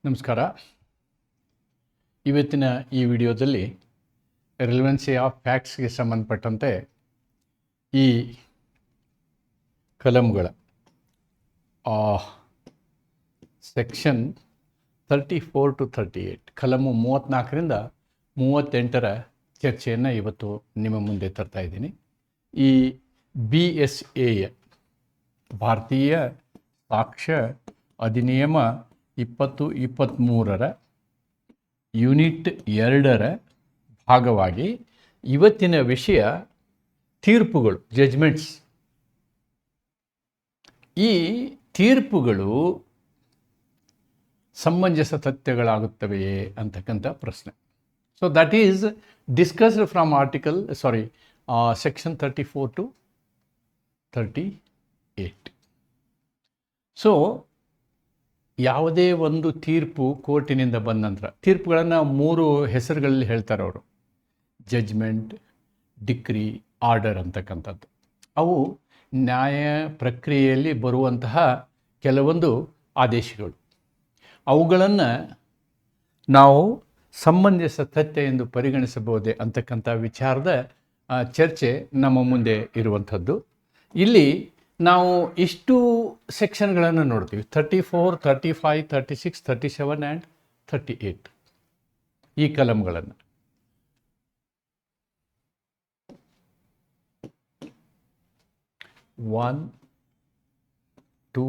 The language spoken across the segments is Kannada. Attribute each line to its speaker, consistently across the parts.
Speaker 1: ನಮಸ್ಕಾರ. ಇವತ್ತಿನ ಈ ವಿಡಿಯೋದಲ್ಲಿ ರಿಲೆವೆನ್ಸಿ ಆಫ್ ಫ್ಯಾಕ್ಟ್ಸ್ಗೆ ಸಂಬಂಧಪಟ್ಟಂತೆ ಈ ಕಲಮ್ಗಳ ಸೆಕ್ಷನ್ 34 to 38 ಕಲಮು 34ರಿಂದ 38ರ ಚರ್ಚೆಯನ್ನು ಇವತ್ತು ನಿಮ್ಮ ಮುಂದೆ ತರ್ತಾ ಇದ್ದೀನಿ. ಈ BSA ಭಾರತೀಯ ಸಾಕ್ಷ್ಯ ಅಧಿನಿಯಮ 2023ರ ಯೂನಿಟ್ 2ರ ಭಾಗವಾಗಿ ಇವತ್ತಿನ ವಿಷಯ ತೀರ್ಪುಗಳು, ಜಜ್ಮೆಂಟ್ಸ್. ಈ ತೀರ್ಪುಗಳು ಸಮಂಜಸ ತಥ್ಯಗಳಾಗುತ್ತವೆಯೇ ಅಂತಕ್ಕಂಥ ಪ್ರಶ್ನೆ. So that is discussed from section 34 to 38. So ಯಾವುದೇ ಒಂದು ತೀರ್ಪು ಕೋರ್ಟಿನಿಂದ ಬಂದ ನಂತರ ತೀರ್ಪುಗಳನ್ನು 3 ಹೆಸರುಗಳಲ್ಲಿ ಹೇಳ್ತಾರೆ ಅವರು: ಜಜ್ಮೆಂಟ್, ಡಿಕ್ರಿ, ಆರ್ಡರ್ ಅಂತಕ್ಕಂಥದ್ದು. ಅವು ನ್ಯಾಯ ಪ್ರಕ್ರಿಯೆಯಲ್ಲಿ ಬರುವಂತಹ ಕೆಲವೊಂದು ಆದೇಶಗಳು. ಅವುಗಳನ್ನು ನಾವು ಸಮಂಜಸ ತಥ್ಯ ಎಂದು ಪರಿಗಣಿಸಬಹುದೇ ಅಂತಕ್ಕಂಥ ವಿಚಾರದ ಚರ್ಚೆ ನಮ್ಮ ಮುಂದೆ ಇರುವಂಥದ್ದು. ಇಲ್ಲಿ ನಾವು ಇಷ್ಟು ಸೆಕ್ಷನ್ಗಳನ್ನು ನೋಡ್ತೀವಿ: 34, 35, 36, 37 ಆ್ಯಂಡ್ 38 ಈ ಕಲಮ್ಗಳನ್ನು. One, 2,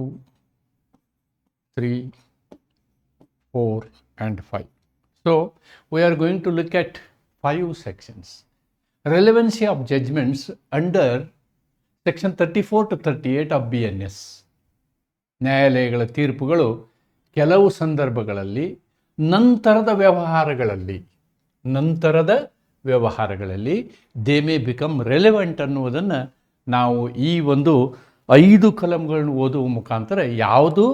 Speaker 1: 3, 4 and 5. So we are going to look at 5 sections. Relevancy of judgments under section 34 to 38 of BNS. ನ್ಯಾಯಾಲಯಗಳ ತೀರ್ಪುಗಳು ಕೆಲವು ಸಂದರ್ಭಗಳಲ್ಲಿ ನಂತರದ ವ್ಯವಹಾರಗಳಲ್ಲಿ ದೇ ಮೇ ಬಿಕಮ್ ರೆಲೆವೆಂಟ್ ಅನ್ನುವುದನ್ನು ನಾವು ಈ ಒಂದು 5 ಕಲಮ್ಗಳನ್ನು ಓದುವ ಮುಖಾಂತರ ಯಾವುದು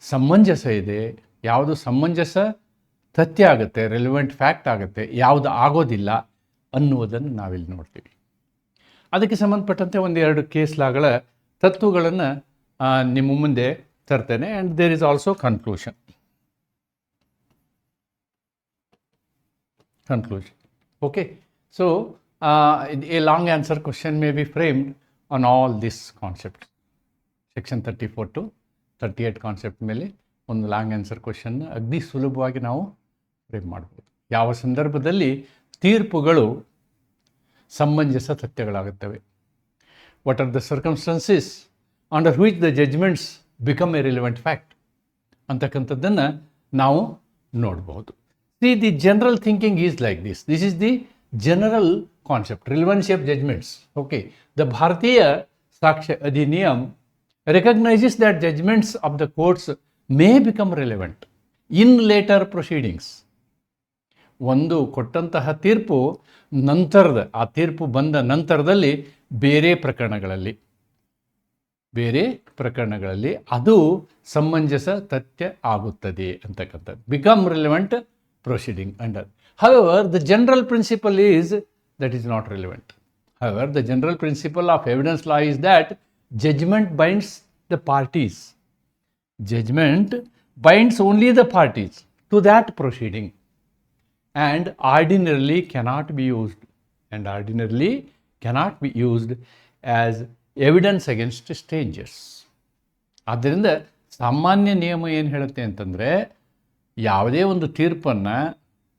Speaker 1: ಸಮಂಜಸ ಇದೆ, ಯಾವುದು ಸಮಂಜಸ ತಥ್ಯ ಆಗುತ್ತೆ, ರೆಲೆವೆಂಟ್ ಫ್ಯಾಕ್ಟ್ ಆಗುತ್ತೆ, ಯಾವುದು ಆಗೋದಿಲ್ಲ ಅನ್ನುವುದನ್ನು ನಾವಿಲ್ಲಿ ನೋಡ್ತೀವಿ. ಅದಕ್ಕೆ ಸಂಬಂಧಪಟ್ಟಂತೆ 1-2 ಕೇಸ್ ಲಾಗಳ ತತ್ವಗಳನ್ನು ನಿಮ್ಮ ಮುಂದೆ ತರ್ತೇನೆ. And there is also conclusion. Okay. So a long answer question may be framed on all this concept. Section 34 to 38 concept ಮೇಲೆ ಒಂದು ಲಾಂಗ್ ಆನ್ಸರ್ ಕ್ವಶನ್ ಅಗ್ದಿ ಸುಲಭವಾಗಿ ನಾವು ಫ್ರೇಮ್ ಮಾಡ್ಬೋದು. ಯಾವ ಸಂದರ್ಭದಲ್ಲಿ ತೀರ್ಪುಗಳು ಸಮಂಜಸ ತಥ್ಯಗಳಾಗುತ್ತವೆ, what are the circumstances under which the judgments become a relevant fact ಅಂತಕ್ಕಂಥದ್ದನ್ನು ನಾವು ನೋಡ್ಬೋದು. The general thinking is like this. This is the general concept, relevancy of judgments. Okay. The Bharatiya Sakshya ಅಧಿನಿಯಮ್ recognizes that judgments of the courts may become relevant in later proceedings. ಒಂದು ಕೊಟ್ಟಂತಹ ತೀರ್ಪು ಆ ತೀರ್ಪು ಬಂದ ನಂತರದಲ್ಲಿ ಬೇರೆ ಪ್ರಕರಣಗಳಲ್ಲಿ ಅದು ಸಮಂಜಸ ತಥ್ಯ ಆಗುತ್ತದೆ ಅಂತಕ್ಕಂಥದ್ದು. Become relevant proceeding under. However the general principle is that is not relevant. However the general principle of evidence law is that judgment binds the parties. Judgment binds only the parties to that proceeding and ordinarily cannot be used as evidence against strangers. ಆದ್ದರಿಂದ ಸಾಮಾನ್ಯ ನಿಯಮ ಏನು ಹೇಳುತ್ತೆ ಅಂತಂದರೆ, ಯಾವುದೇ ಒಂದು ತೀರ್ಪನ್ನು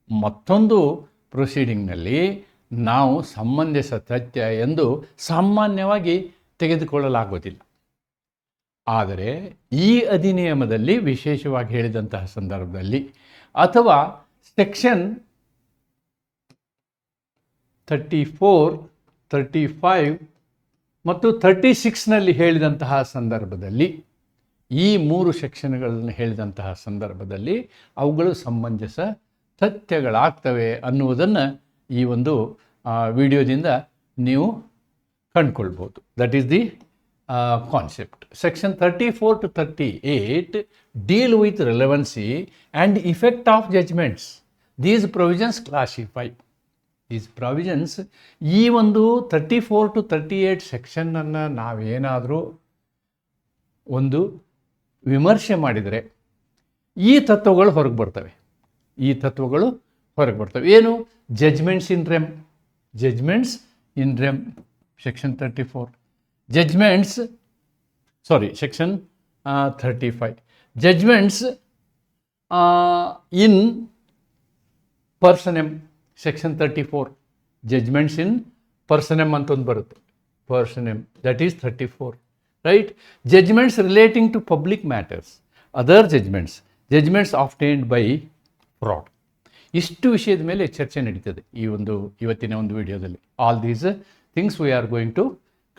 Speaker 1: ಮತ್ತೊಂದು ಪ್ರೊಸೀಡಿಂಗ್ನಲ್ಲಿ ನಾವು ಸಮಂಜಸ ತಥ್ಯ ಎಂದು ಸಾಮಾನ್ಯವಾಗಿ ತೆಗೆದುಕೊಳ್ಳಲಾಗುವುದಿಲ್ಲ. ಆದರೆ ಈ ಅಧಿನಿಯಮದಲ್ಲಿ ವಿಶೇಷವಾಗಿ ಹೇಳಿದಂತಹ ಸಂದರ್ಭದಲ್ಲಿ ಅಥವಾ ಸೆಕ್ಷನ್ 34, 35 ಮತ್ತು 36ನಲ್ಲಿ ಹೇಳಿದಂತಹ ಸಂದರ್ಭದಲ್ಲಿ, ಈ 3 ಸೆಕ್ಷನ್ಗಳನ್ನು ಹೇಳಿದಂತಹ ಸಂದರ್ಭದಲ್ಲಿ ಅವುಗಳು ಸಮಂಜಸ ತಥ್ಯಗಳಾಗ್ತವೆ ಅನ್ನುವುದನ್ನು ಈ ಒಂದು ವಿಡಿಯೋದಿಂದ ನೀವು ಕಂಡುಕೊಳ್ಬೋದು. That is the concept. Section 34 to 38 deal with relevancy and effect of judgments. These provisions classify. ಈ ಒಂದು 34 to 38 ಸೆಕ್ಷನ್ನನ್ನು ನಾವೇನಾದರೂ ಒಂದು ವಿಮರ್ಶೆ ಮಾಡಿದರೆ ಈ ತತ್ವಗಳು ಹೊರಗೆ ಬರ್ತವೆ. ಈ ತತ್ವಗಳು ಹೊರಗೆ ಬರ್ತವೆ. ಏನು? Judgments in rem. Judgments in rem section 34. Judgments section 35. Judgments in personam section 34. Judgments in personam ಅಂತ ಒಂದು ಬರುತ್ತೆ. Personam that is 34, right. Judgments relating to public matters, other judgments obtained by fraud. ಇಷ್ಟು ವಿಷಯದ ಮೇಲೆ ಚರ್ಚೆ ನಡೀತದೆ ಇವತ್ತಿನ ಒಂದು ವಿಡಿಯೋದಲ್ಲಿ. All these things we are going to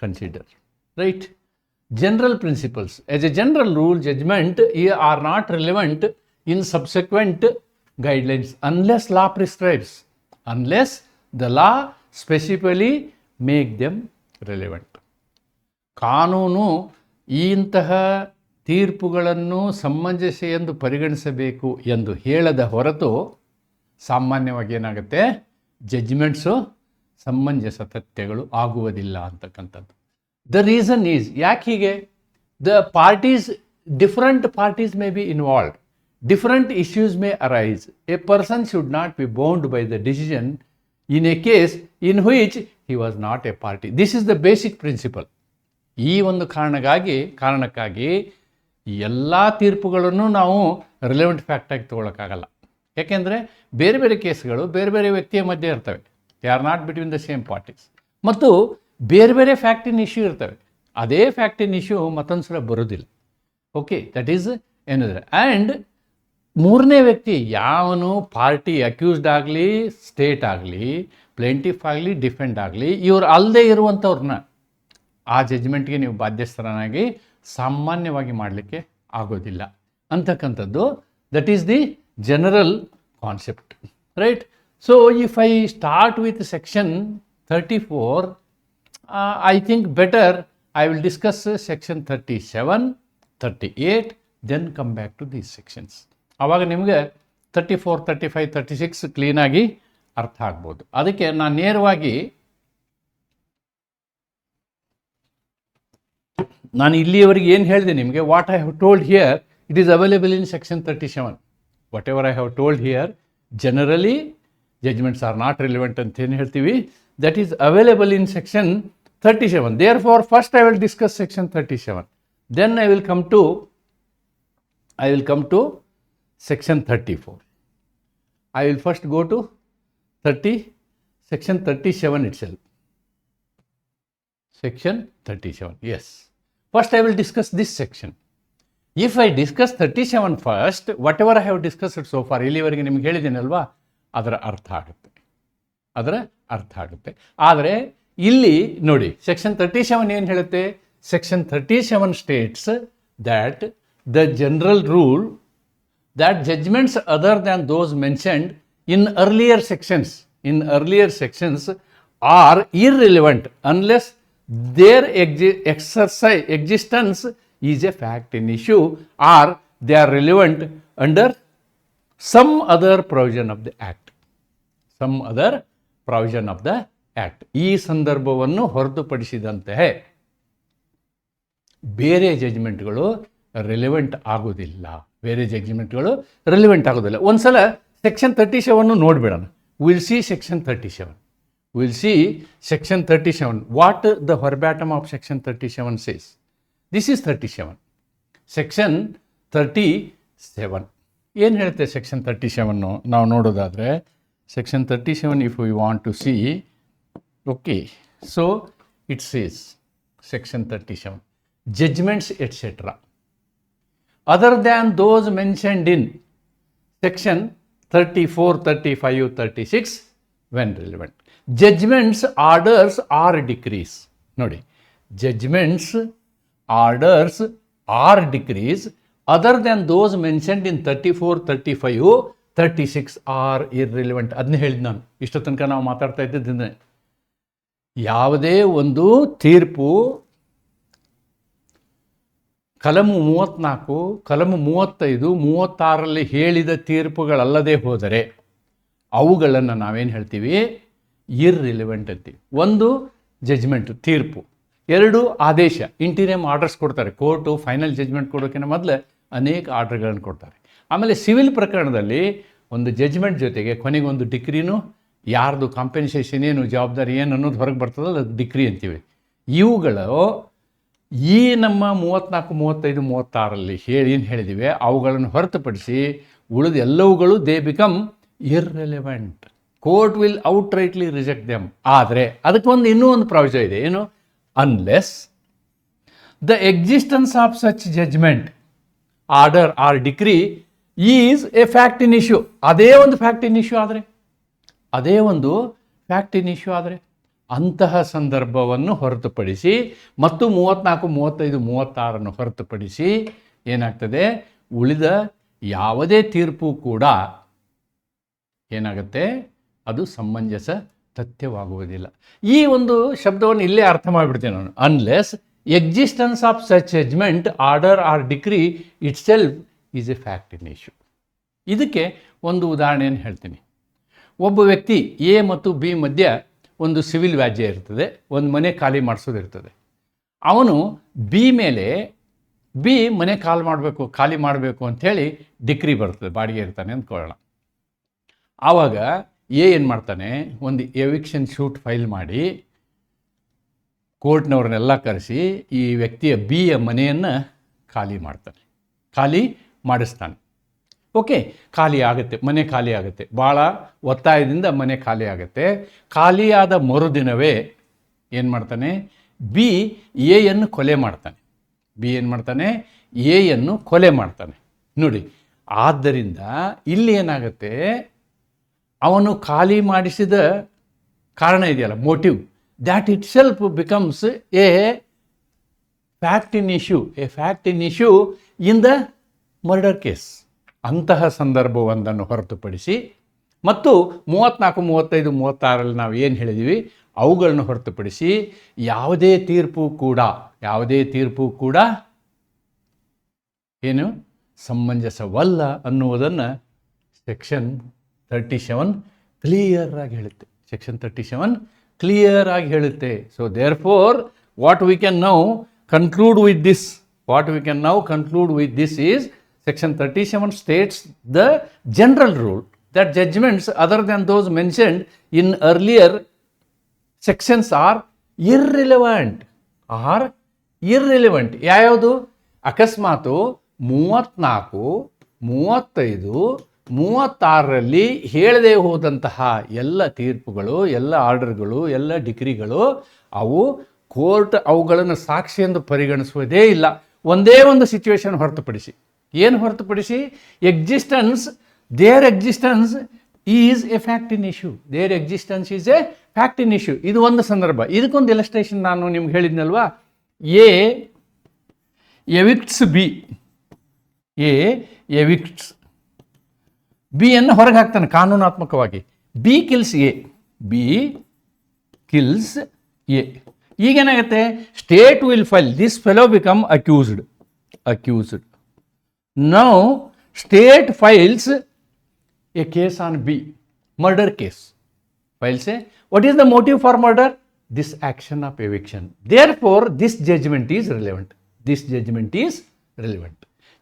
Speaker 1: consider, right. General principles. As a general rule, judgment are not relevant in subsequent guidelines unless law prescribes, unless the law specifically make them relevant. ಕಾನೂನು ಇಂತಹ ತೀರ್ಪುಗಳನ್ನು ಸಮಂಜಸ ಎಂದು ಪರಿಗಣಿಸಬೇಕು ಎಂದು ಹೇಳದ ಹೊರತು ಸಾಮಾನ್ಯವಾಗಿ ಏನಾಗುತ್ತೆ, ಜಡ್ಜ್ಮೆಂಟ್ಸು ಸಮಂಜಸ ತಥ್ಯಗಳು ಆಗುವುದಿಲ್ಲ ಅಂತಕ್ಕಂಥದ್ದು. ದ ರೀಸನ್ ಈಸ್, ಯಾಕೆ ಹೀಗೆ? The parties, different parties may be involved. Different issues may arise. A person should not be bound by the decision in a case in which he was not a party. This is the basic principle. ಈ ಒಂದು ಕಾರಣಕ್ಕಾಗಿ ಎಲ್ಲ ತೀರ್ಪುಗಳನ್ನು ನಾವು ರಿಲೆವೆಂಟ್ ಫ್ಯಾಕ್ಟಾಗಿ ತೊಗೊಳಕ್ಕಾಗಲ್ಲ. ಯಾಕೆಂದರೆ ಬೇರೆ ಬೇರೆ ಕೇಸ್ಗಳು ಬೇರೆ ಬೇರೆ ವ್ಯಕ್ತಿಯ ಮಧ್ಯೆ ಇರ್ತವೆ. They are not between the same parties. ಮತ್ತು ಬೇರೆ ಬೇರೆ ಫ್ಯಾಕ್ಟಿನ್ ಇಶ್ಯೂ ಇರ್ತವೆ. ಅದೇ ಫ್ಯಾಕ್ಟಿನ್ ಇಶ್ಯೂ ಮತ್ತೊಂದು ಸಲ ಬರೋದಿಲ್ಲ. ಓಕೆ, ದಟ್ ಈಸ್ ಏನಂದರೆ. ಆ್ಯಂಡ್ ಮೂರನೇ ವ್ಯಕ್ತಿ ಯಾವನು ಪಾರ್ಟಿ, ಅಕ್ಯೂಸ್ಡ್ ಆಗಲಿ, ಸ್ಟೇಟ್ ಆಗಲಿ, ಪ್ಲೇಂಟಿಫ್ ಆಗಲಿ, ಡಿಫೆಂಡ್ ಆಗಲಿ, ಇವರು ಅಲ್ಲದೆ ಇರುವಂಥವ್ರನ್ನ ಆ ಜಡ್ಜ್ಮೆಂಟ್ಗೆ ನೀವು ಬಾಧ್ಯಸ್ಥರನಾಗಿ ಸಾಮಾನ್ಯವಾಗಿ ಮಾಡಲಿಕ್ಕೆ ಆಗೋದಿಲ್ಲ ಅಂತಕ್ಕಂಥದ್ದು. That is the general concept, right. So if I start with section 34, I think better I will discuss section 37, 38, then come back to these sections. ಆವಾಗ ನಿಮಗೆ 34, 35, 36 ಕ್ಲೀನಾಗಿ ಅರ್ಥ ಆಗ್ಬೋದು. ಅದಕ್ಕೆ ನಾನು ನೇರವಾಗಿ ಇಲ್ಲಿಯವರೆಗೆ ಏನು ಹೇಳಿದೆ ನಿಮಗೆ, what I have told here, it is available in section 37. Whatever I have told here, generally judgments are not relevant ಅಂತ ಏನು ಹೇಳ್ತೀವಿ, that is available in section 37. Therefore first I will discuss section 37, then I will come to section 34. I will first go to section 37 itself. Section 37, yes. First I will discuss this section. If I discuss 37 first, whatever I have discussed so far, ಇಲ್ಲಿವರೆಗೆ ನಿಮ್ಗೆ ಹೇಳಿದ್ದೀನಲ್ವಾ, ಅದರ ಅರ್ಥ ಆಗುತ್ತೆ. ಆದರೆ ಇಲ್ಲಿ ನೋಡಿ, ಸೆಕ್ಷನ್ 37 ಏನು ಹೇಳುತ್ತೆ? Section 37 states that the general rule that judgments other than those mentioned in earlier sections are irrelevant unless their existence is a fact in issue, or they are relevant under some other provision of the act. ಈ ಸಂದರ್ಭವನ್ನು ಹೊರತುಪಡಿಸಿದಂತೆ ಬೇರೆ ಜಡ್ಜ್ಮೆಂಟ್ಗಳು ರಿಲೆವೆಂಟ್ ಆಗೋದಿಲ್ಲ. ಒಂದ್ಸಲ ಸೆಕ್ಷನ್ 37 ನೋಡಿಬಿಡೋಣ. Will see section 37. What the verbatim of section 37 says. This is 37. Section 37 ಏನು ಹೇಳುತ್ತೆ? ಸೆಕ್ಷನ್ 37 ನಾವು ನೋಡೋದಾದರೆ, section 37 if we want to see, okay, so it says section 37, judgments etcetera other than those mentioned in section 34, 35, 36 when relevant. Judgments, orders or decrees. Nodi, judgments, orders or decrees other than those mentioned in 34, 35, 36 are irrelevant. ಅದನ್ನೇ ಹೇಳಿದ್ದು ನಾನು. ಇಷ್ಟು ತನಕ ನಾವು ಮಾತಾಡ್ತಾ ಇದ್ದಿದ್ದರೆ ಯಾವುದೇ ಒಂದು ತೀರ್ಪು ಕಲಮು 34, ಕಲಮು 35, 36ರಲ್ಲಿ ಹೇಳಿದ ತೀರ್ಪುಗಳಲ್ಲದೆ ಹೋದರೆ ಅವುಗಳನ್ನು ನಾವೇನು ಹೇಳ್ತೀವಿ? ಇರ್ರಿಲೆವೆಂಟ್ ಅಂತೀವಿ. ಒಂದು ಜಜ್ಮೆಂಟ್, ತೀರ್ಪು. 2 ಆದೇಶ, ಇಂಟೀರಿಯಮ್ ಆರ್ಡರ್ಸ್ ಕೊಡ್ತಾರೆ. ಕೋರ್ಟು ಫೈನಲ್ ಜಜ್ಮೆಂಟ್ ಕೊಡೋಕ್ಕಿಂತ ಮೊದಲು ಅನೇಕ ಆರ್ಡರ್ಗಳನ್ನು ಕೊಡ್ತಾರೆ. ಆಮೇಲೆ ಸಿವಿಲ್ ಪ್ರಕರಣದಲ್ಲಿ ಒಂದು ಜಡ್ಜ್ಮೆಂಟ್ ಜೊತೆಗೆ ಕೊನೆಗೆ ಒಂದು ಡಿಕ್ರಿನೂ, ಯಾರ್ದು ಕಾಂಪೆನ್ಸೇಷನ್ ಏನು, ಜವಾಬ್ದಾರಿ ಏನು ಅನ್ನೋದು ಹೊರಗೆ ಬರ್ತದಲ್ಲ, ಅದು ಡಿಕ್ರಿ ಅಂತೀವಿ. ಇವುಗಳು ಈ ನಮ್ಮ 34, 35, 36ರಲ್ಲಿ ಏನು ಹೇಳಿದ್ದೀವಿ ಅವುಗಳನ್ನು ಹೊರತುಪಡಿಸಿ ಉಳಿದ ಎಲ್ಲವುಗಳು they become irrelevant. Court will outrightly reject them. ಆದರೆ ಅದಕ್ಕೊಂದು ಇನ್ನೂ ಒಂದು ಪ್ರಾವಿಷನ್ ಇದೆ, ಏನು? Unless the existence of such judgment, order or decree is a fact in issue. ಅದೇ ಒಂದು ಫ್ಯಾಕ್ಟ್ ಇನ್ ಇಶ್ಯೂ ಆದರೆ ಅಂತಹ ಸಂದರ್ಭವನ್ನು ಹೊರತುಪಡಿಸಿ ಮತ್ತು 34, 35, 36 ಹೊರತುಪಡಿಸಿ ಏನಾಗ್ತದೆ, ಉಳಿದ ಯಾವುದೇ ತೀರ್ಪು ಕೂಡ ಏನಾಗುತ್ತೆ, ಅದು ಸಮಂಜಸ ತಥ್ಯವಾಗುವುದಿಲ್ಲ. ಈ ಒಂದು ಶಬ್ದವನ್ನು ಇಲ್ಲೇ ಅರ್ಥ ಮಾಡಿಬಿಡ್ತೇನೆ ನಾನು. Unless existence of such judgment, order or decree itself is a fact in issue. ಇದಕ್ಕೆ ಒಂದು ಉದಾಹರಣೆಯನ್ನು ಹೇಳ್ತೀನಿ. ಒಬ್ಬ ವ್ಯಕ್ತಿ ಎ ಮತ್ತು ಬಿ ಮಧ್ಯೆ ಒಂದು ಸಿವಿಲ್ ವ್ಯಾಜ್ಯ ಇರ್ತದೆ, ಒಂದು ಮನೆ ಖಾಲಿ ಮಾಡಿಸೋದಿರ್ತದೆ. ಅವನು ಬಿ ಮನೆ ಖಾಲಿ ಮಾಡಬೇಕು ಅಂಥೇಳಿ ಡಿಕ್ರಿ ಬರ್ತದೆ, ಬಾಡಿಗೆ ಇರ್ತಾನೆ ಅಂದ್ಕೊಳ್ಳೋಣ. ಆವಾಗ ಎ ಏನು ಮಾಡ್ತಾನೆ, ಒಂದು ಎವಿಕ್ಷನ್ ಶೂಟ್ ಫೈಲ್ ಮಾಡಿ ಕೋರ್ಟ್ನವ್ರನ್ನೆಲ್ಲ ಕರೆಸಿ ಈ ವ್ಯಕ್ತಿಯ ಬಿಯ ಮನೆಯನ್ನು ಖಾಲಿ ಮಾಡಿಸ್ತಾನೆ. ಓಕೆ, ಮನೆ ಖಾಲಿ ಆಗುತ್ತೆ, ಭಾಳ ಒತ್ತಾಯದಿಂದ ಮನೆ ಖಾಲಿ ಆಗುತ್ತೆ. ಖಾಲಿಯಾದ ಮರುದಿನವೇ ಏನು ಮಾಡ್ತಾನೆ, ಬಿ ಎಯನ್ನು ಕೊಲೆ ಮಾಡ್ತಾನೆ. ನೋಡಿ, ಆದ್ದರಿಂದ ಇಲ್ಲಿ ಏನಾಗುತ್ತೆ, ಅವನು ಖಾಲಿ ಮಾಡಿಸಿದ ಕಾರಣ ಇದೆಯಲ್ಲ, motive, that it self becomes A fact in issue in the murder case. ಅಂತಹ ಸಂದರ್ಭವೊಂದನ್ನು ಹೊರತುಪಡಿಸಿ ಮತ್ತು 34, 35, 36ರಲ್ಲಿ ನಾವು ಏನು ಹೇಳಿದ್ದೀವಿ ಅವುಗಳನ್ನು ಹೊರತುಪಡಿಸಿ ಯಾವುದೇ ತೀರ್ಪು ಕೂಡ ಏನು ಸಮಂಜಸವಲ್ಲ ಅನ್ನುವುದನ್ನು ಸೆಕ್ಷನ್ 37 ಕ್ಲಿಯರ್ ಆಗಿ ಹೇಳುತ್ತೆ. So therefore what we can now conclude with this is Section 37 states the general rule that judgments other than those mentioned in earlier sections are irrelevant. ಯಾವುದು? ಅಕಸ್ಮಾತು 34, 35, 36ರಲ್ಲಿ ಹೇಳದೆ ಹೋದಂತಹ ಎಲ್ಲ ತೀರ್ಪುಗಳು, ಎಲ್ಲ ಆರ್ಡರ್ಗಳು, ಎಲ್ಲ ಡಿಕ್ರಿಗಳು ಅವು ಕೋರ್ಟ್ ಅವುಗಳನ್ನು ಸಾಕ್ಷಿ ಎಂದು ಪರಿಗಣಿಸುವುದೇ ಇಲ್ಲ. ಒಂದೇ ಒಂದು ಸಿಚುವೇಶನ್ ಹೊರತುಪಡಿಸಿ, ಏನು ಹೊರತುಪಡಿಸಿ? There existence is a fact in issue. ಇದು ಒಂದು ಸಂದರ್ಭ. ಇದಕ್ಕೊಂದು ಇಲಸ್ಟ್ರೇಷನ್ ನಾನು ನಿಮ್ಗೆ ಹೇಳಿದ್ನಲ್ವಾ, ಎ ಎವಿಕ್ಟ್ಸ್ ಬಿ ಅನ್ನು ಹೊರಗೆ ಹಾಕ್ತಾನೆ ಕಾನೂನಾತ್ಮಕವಾಗಿ. B kills A. ಈಗೇನಾಗುತ್ತೆ, state will file, this fellow become accused. Now, state files a case on B, murder case. Files say, what is the motive for murder? This action of eviction. Therefore, this judgment is relevant.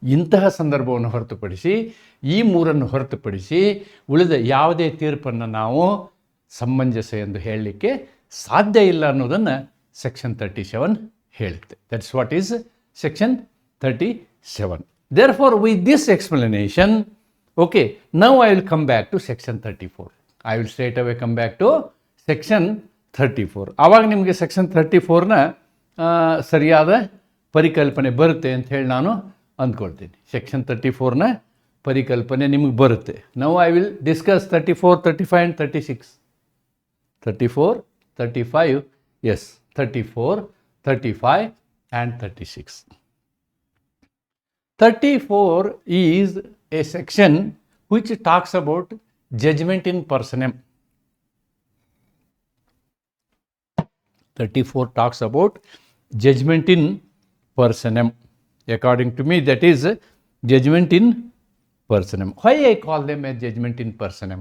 Speaker 1: ಇಂತಹ ಸಂದರ್ಭವನ್ನು ಹೊರತುಪಡಿಸಿ, ಈ ಮೂರನ್ನು ಹೊರತುಪಡಿಸಿ ಉಳಿದ ಯಾವುದೇ ತೀರ್ಪನ್ನು ನಾವು ಸಮಂಜಸ ಎಂದು ಹೇಳಲಿಕ್ಕೆ ಸಾಧ್ಯ ಇಲ್ಲ ಅನ್ನೋದನ್ನು ಸೆಕ್ಷನ್ 37 ಹೇಳುತ್ತೆ. That's what is section 37. Therefore, with this explanation, okay, now I will come back to section 34. I will straight away come back to section 34. ಆವಾಗ ನಿಮಗೆ ಸೆಕ್ಷನ್ 34ನ ಸರಿಯಾದ ಪರಿಕಲ್ಪನೆ ಬರುತ್ತೆ ಅಂತ ಹೇಳಿ ನಾನು ಅಂದ್ಕೊಳ್ತೀನಿ. ಸೆಕ್ಷನ್ 34ನ ಪರಿಕಲ್ಪನೆ ನಿಮಗೆ ಬರುತ್ತೆ. Now I will discuss 34, 35 and 36. 34, 35, yes, 34, 35 and 36. 34 is a section which talks about judgment in personam. 34 talks about judgment in personam. According to me, that is judgment in personam. Why I call them a judgment in personam?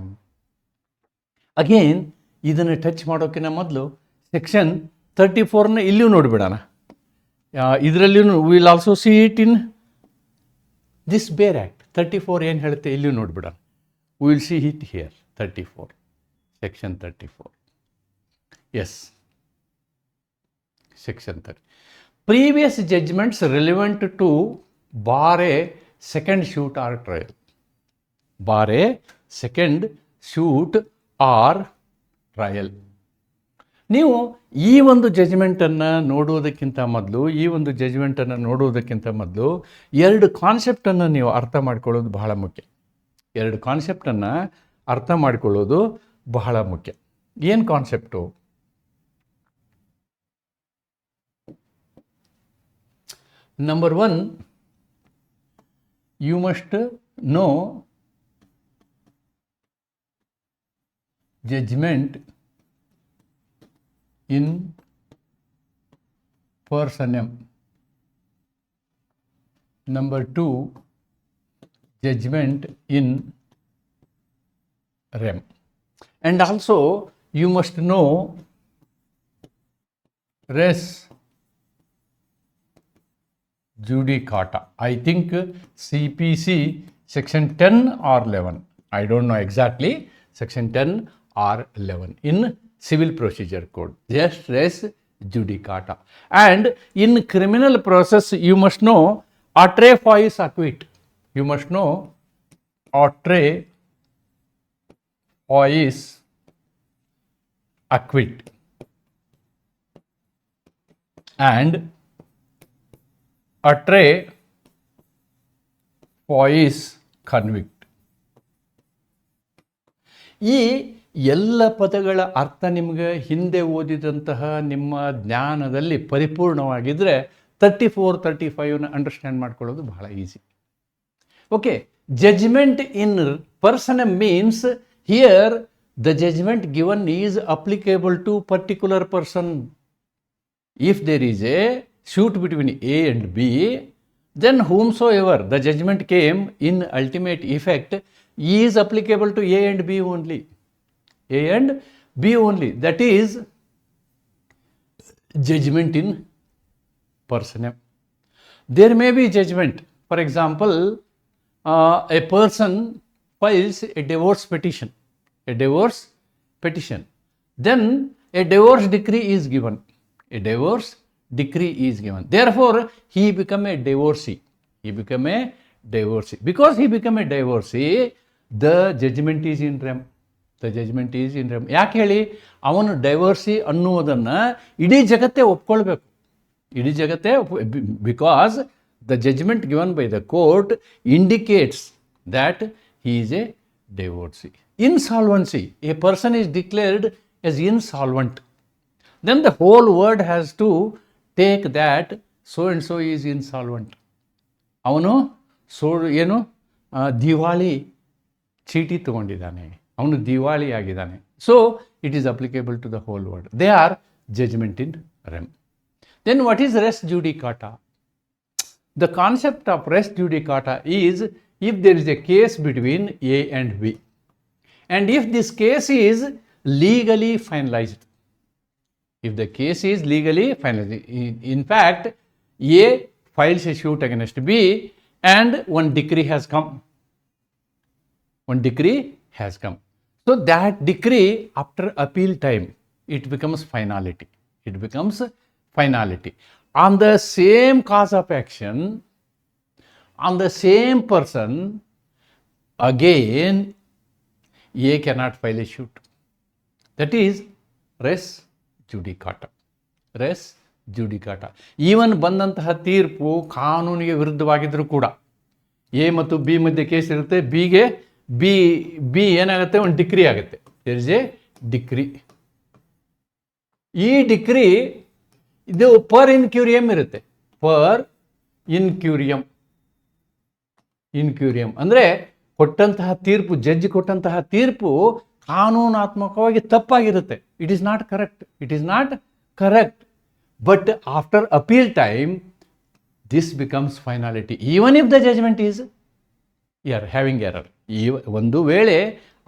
Speaker 1: Again, ಇದನ್ನು ಟಚ್ ಮಾಡೋಕ್ಕಿಂತ ಮೊದಲು ಸೆಕ್ಷನ್ 34ನ ಇಲ್ಲಿಯೂ ನೋಡಿಬಿಡೋಣ. ಇದರಲ್ಲಿಯೂ will also see it in this bare act 34 ಏನು ಹೇಳುತ್ತೆ ಇಲ್ಲಿ ನೋಡ್ಬಿಡೋಣ. We will see it here. 34 section 34 as section 30 previous judgments relevant to bar a second suit or trial. Bar a second suit or trial. ನೀವು ಈ ಒಂದು ಜಜ್ಮೆಂಟನ್ನು ನೋಡುವುದಕ್ಕಿಂತ ಮೊದಲು ಎರಡು ಕಾನ್ಸೆಪ್ಟನ್ನು ನೀವು ಅರ್ಥ ಮಾಡ್ಕೊಳ್ಳೋದು ಬಹಳ ಮುಖ್ಯ. ಎರಡು ಕಾನ್ಸೆಪ್ಟನ್ನು ಅರ್ಥ ಮಾಡ್ಕೊಳ್ಳೋದು ಬಹಳ ಮುಖ್ಯ. ಏನು concept? Number 1, you must know judgment in personam. Number 2, judgment in rem. And also you must know res judicata. I think CPC section 10 or 11. I don't know exactly. Section 10 or 11 in civil procedure code. Just res judicata. And in criminal process you must know atre fois acquit. You must know atre fois acquit. And atre fois convict. ಈ ಎಲ್ಲ ಪದಗಳ ಅರ್ಥ ನಿಮಗೆ ಹಿಂದೆ ಓದಿದಂತಹ ನಿಮ್ಮ ಜ್ಞಾನದಲ್ಲಿ ಪರಿಪೂರ್ಣವಾಗಿದ್ದರೆ 34, 35ನ ಅಂಡರ್ಸ್ಟ್ಯಾಂಡ್ ಮಾಡ್ಕೊಳ್ಳೋದು ಬಹಳ easy. Okay, judgment in person means here the judgment given is applicable to particular person. If there is a shoot between A and B, then whomsoever the judgment came in ultimate effect is applicable to A and B only. A and B only. That is judgment in personam. There may be judgment. For example, a person files a divorce petition. Then a divorce decree is given. Therefore he become a divorcee. Because he become a divorcee, the judgment is in rem. ಯಾಕೆ ಹೇಳಿ? ಅವನು ಡೈವರ್ಸಿ ಅನ್ನುವುದನ್ನು ಇಡೀ ಜಗತ್ತೇ ಒಪ್ಕೊಳ್ಬೇಕು. Because the judgment given by the court indicates that he is a divorcee. Insolvency. A person is declared as insolvent. Then the whole world has to take that so and so is insolvent. ಅವನು ದಿವಾಳಿ ಚೀಟಿ ತಗೊಂಡಿದ್ದಾನೆ, ಅವನು ದಿವಾಳಿ ಆಗಿದ್ದಾನೆ. So it is applicable to the whole world. They are judgment in rem. Then what is res judicata? The concept of res judicata is if there is a case between A and B, and if this case is legally finalized. If the case is legally finalized, in fact, A files a suit against B and one decree has come. So that decree, after appeal time, it becomes finality. On the same cause of action, on the same person, again, A cannot file a suit. That is res judicata. Even ಬಂದಂತಹ ತೀರ್ಪು ಕಾನೂನಿಗೆ ವಿರುದ್ಧವಾಗಿದ್ದರೂ ಕೂಡ ಎ ಮತ್ತು ಬಿ ಮಧ್ಯೆ ಕೇಸ್ ಇರುತ್ತೆ. ಬಿ ಏನಾಗುತ್ತೆ? ಒಂದು ಡಿಕ್ರಿ ಆಗುತ್ತೆ. There is a decree. ಈ ಡಿಕ್ರಿ ಇದು ಪರ್ ಇನ್ಕ್ಯೂರಿಯಂ ಇರುತ್ತೆ. ಇನ್ಕ್ಯೂರಿಯಂ ಅಂದರೆ ಕೊಟ್ಟಂತಹ ತೀರ್ಪು, ಜಡ್ಜ್ ಕೊಟ್ಟಂತಹ ತೀರ್ಪು ಕಾನೂನಾತ್ಮಕವಾಗಿ ತಪ್ಪಾಗಿರುತ್ತೆ. It is not correct. But after appeal time this becomes finality even if the judgment is having error. ಒಂದು ವೇಳೆ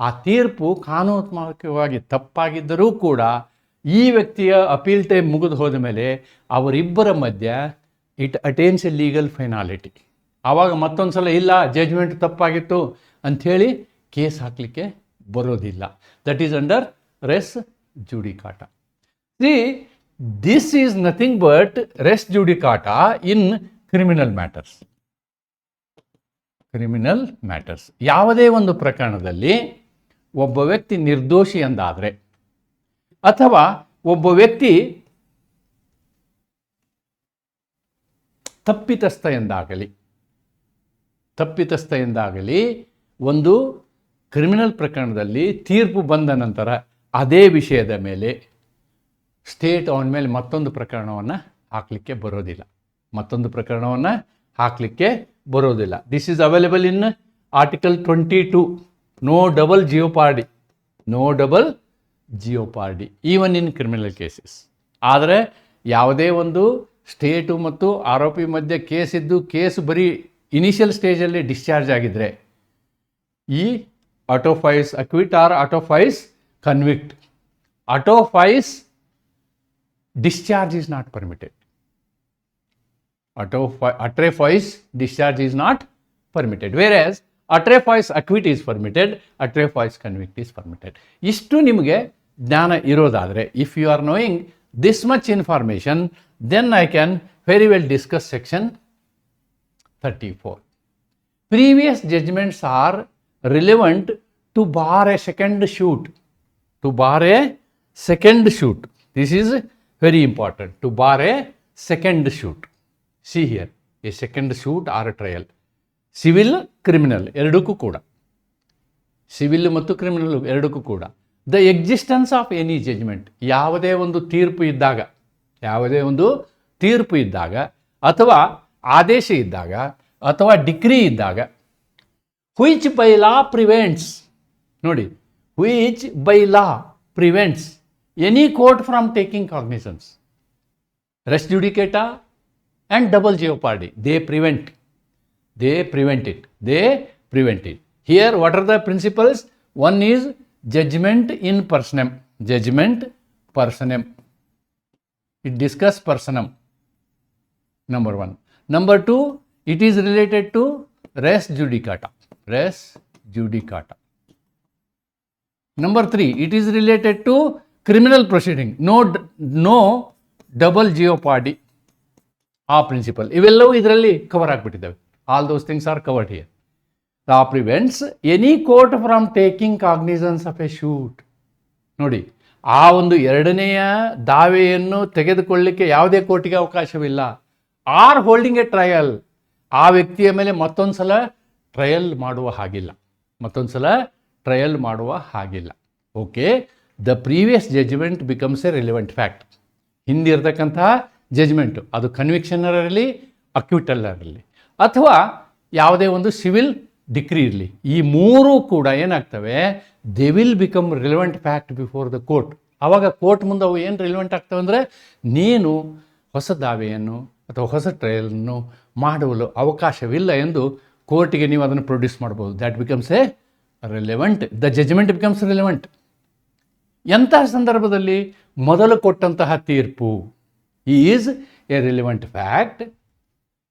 Speaker 1: ಆ ತೀರ್ಪು ಕಾನೂನಾತ್ಮಕವಾಗಿ ತಪ್ಪಾಗಿದ್ದರೂ ಕೂಡ ಈ ವ್ಯಕ್ತಿಯ ಅಪೀಲ್ ಟೈಮ್ ಮುಗಿದು ಹೋದ ಮೇಲೆ ಅವರಿಬ್ಬರ ಮಧ್ಯ ಇಟ್ ಅಟೇನ್ಸ್ ಎ ಲೀಗಲ್ ಫೈನಾಲಿಟಿ. ಆವಾಗ ಮತ್ತೊಂದು ಸಲ ಇಲ್ಲ ಜಡ್ಜ್ಮೆಂಟ್ ತಪ್ಪಾಗಿತ್ತು ಅಂಥೇಳಿ ಕೇಸ್ ಹಾಕಲಿಕ್ಕೆ ಬರೋದಿಲ್ಲ. That is under res judicata. See this is nothing but res judicata in criminal matters. Criminal matters ಯಾವುದೇ ಒಂದು ಪ್ರಕರಣದಲ್ಲಿ ಒಬ್ಬ ವ್ಯಕ್ತಿ ನಿರ್ದೋಷಿ ಎಂದಾದರೆ ಅಥವಾ ಒಬ್ಬ ವ್ಯಕ್ತಿ ತಪ್ಪಿತಸ್ಥ ಎಂದಾಗಲಿ ಒಂದು ಕ್ರಿಮಿನಲ್ ಪ್ರಕರಣದಲ್ಲಿ ತೀರ್ಪು ಬಂದ ನಂತರ ಅದೇ ವಿಷಯದ ಮೇಲೆ ಸ್ಟೇಟ್ ಅವನ ಮೇಲೆ ಮತ್ತೊಂದು ಪ್ರಕರಣವನ್ನು ಹಾಕಲಿಕ್ಕೆ ಬರೋದಿಲ್ಲ. This is available in article 22. No double jeopardy even in criminal cases. ಆದರೆ ಯಾವುದೇ ಒಂದು ಸ್ಟೇಟು ಮತ್ತು ಆರೋಪಿ ಮಧ್ಯೆ ಕೇಸ್ ಇದ್ದು ಕೇಸ್ ಬರೀ ಇನಿಷಿಯಲ್ ಸ್ಟೇಜಲ್ಲಿ ಡಿಸ್ಚಾರ್ಜ್ ಆಗಿದ್ದರೆ ಈ autrefois acquit or autrefois convict. Autrefois discharge is not permitted. Atrefois discharge is not permitted, whereas atrefois acquit is permitted, atrefois convict is permitted. ಇಷ್ಟು ನಿಮಗೆ ಜ್ಞಾನ ಇರೋದಾದರೆ, if you are knowing this much information, then I can very well discuss section 34. Previous judgments are relevant to bar a second suit. This is very important, to bar a second suit. See here, a second suit or a trial. Civil, criminal, ಎರಡಕ್ಕೂ ಕೂಡ. ಸಿವಿಲ್ ಮತ್ತು ಕ್ರಿಮಿನಲ್ ಎರಡಕ್ಕೂ ಕೂಡ. The existence of any judgment, ಯಾವುದೇ ಒಂದು ತೀರ್ಪು ಇದ್ದಾಗ ಅಥವಾ ಆದೇಶ ಇದ್ದಾಗ ಅಥವಾ ಡಿಕ್ರಿ ಇದ್ದಾಗ, which by law prevents, ನೋಡಿ, which by law prevents any court from taking cognizance. Res judicata and double jeopardy, they prevent it. Here what are the principles? One is judgment in personam. It discuss personam, number one. Number two, it is related to res judicata. Number three, it is related to criminal proceeding. No double jeopardy. ಆ ಪ್ರಿನ್ಸಿಪಲ್ ಇವೆಲ್ಲವೂ ಇದರಲ್ಲಿ ಕವರ್ ಆಗಿಬಿಟ್ಟಿದ್ದಾವೆ. All those things are covered here. Law prevents any court from taking cognizance of a suit. ನೋಡಿ, ಆ ಒಂದು ಎರಡನೆಯ ದಾವೆಯನ್ನು ತೆಗೆದುಕೊಳ್ಳಲಿಕ್ಕೆ ಯಾವುದೇ ಕೋರ್ಟಿಗೆ ಅವಕಾಶವಿಲ್ಲ. ಆರ್ ಹೋಲ್ಡಿಂಗ್ ಎ ಟ್ರಯಲ್, ಆ ವ್ಯಕ್ತಿಯ ಮೇಲೆ ಮತ್ತೊಂದು ಸಲ ಟ್ರಯಲ್ ಮಾಡುವ ಹಾಗಿಲ್ಲ. Okay, the previous judgment becomes a relevant fact. ಹಿಂದಿರ್ತಕ್ಕಂತಹ ಜಜ್ಮೆಂಟು ಅದು ಕನ್ವಿಕ್ಷನರ್ ಇರಲಿ, ಅಕ್ವಿಟಲ್ ಇರಲಿ, ಅಥವಾ ಯಾವುದೇ ಒಂದು ಸಿವಿಲ್ ಡಿಕ್ರಿ ಇರಲಿ, ಈ ಮೂರೂ ಕೂಡ ಏನಾಗ್ತವೆ, they will become relevant fact before the court. ಆವಾಗ ಕೋರ್ಟ್ ಮುಂದೆ ಅವು ಏನು ರಿಲೆವೆಂಟ್ ಆಗ್ತವೆ ಅಂದರೆ, ನೀನು ಹೊಸ ದಾವೆಯನ್ನು ಅಥವಾ ಹೊಸ ಟ್ರಯಲನ್ನು ಮಾಡಲು ಅವಕಾಶವಿಲ್ಲ ಎಂದು ಕೋರ್ಟಿಗೆ ನೀವು ಅದನ್ನು ಪ್ರೊಡ್ಯೂಸ್ ಮಾಡ್ಬೋದು. That becomes a relevant, the judgment becomes relevant. ಎಂತಹ ಸಂದರ್ಭದಲ್ಲಿ? ಮೊದಲು ಕೊಟ್ಟಂತಹ ತೀರ್ಪು ಈಸ್ ಎ ರಿಲೆವೆಂಟ್ ಫ್ಯಾಕ್ಟ್.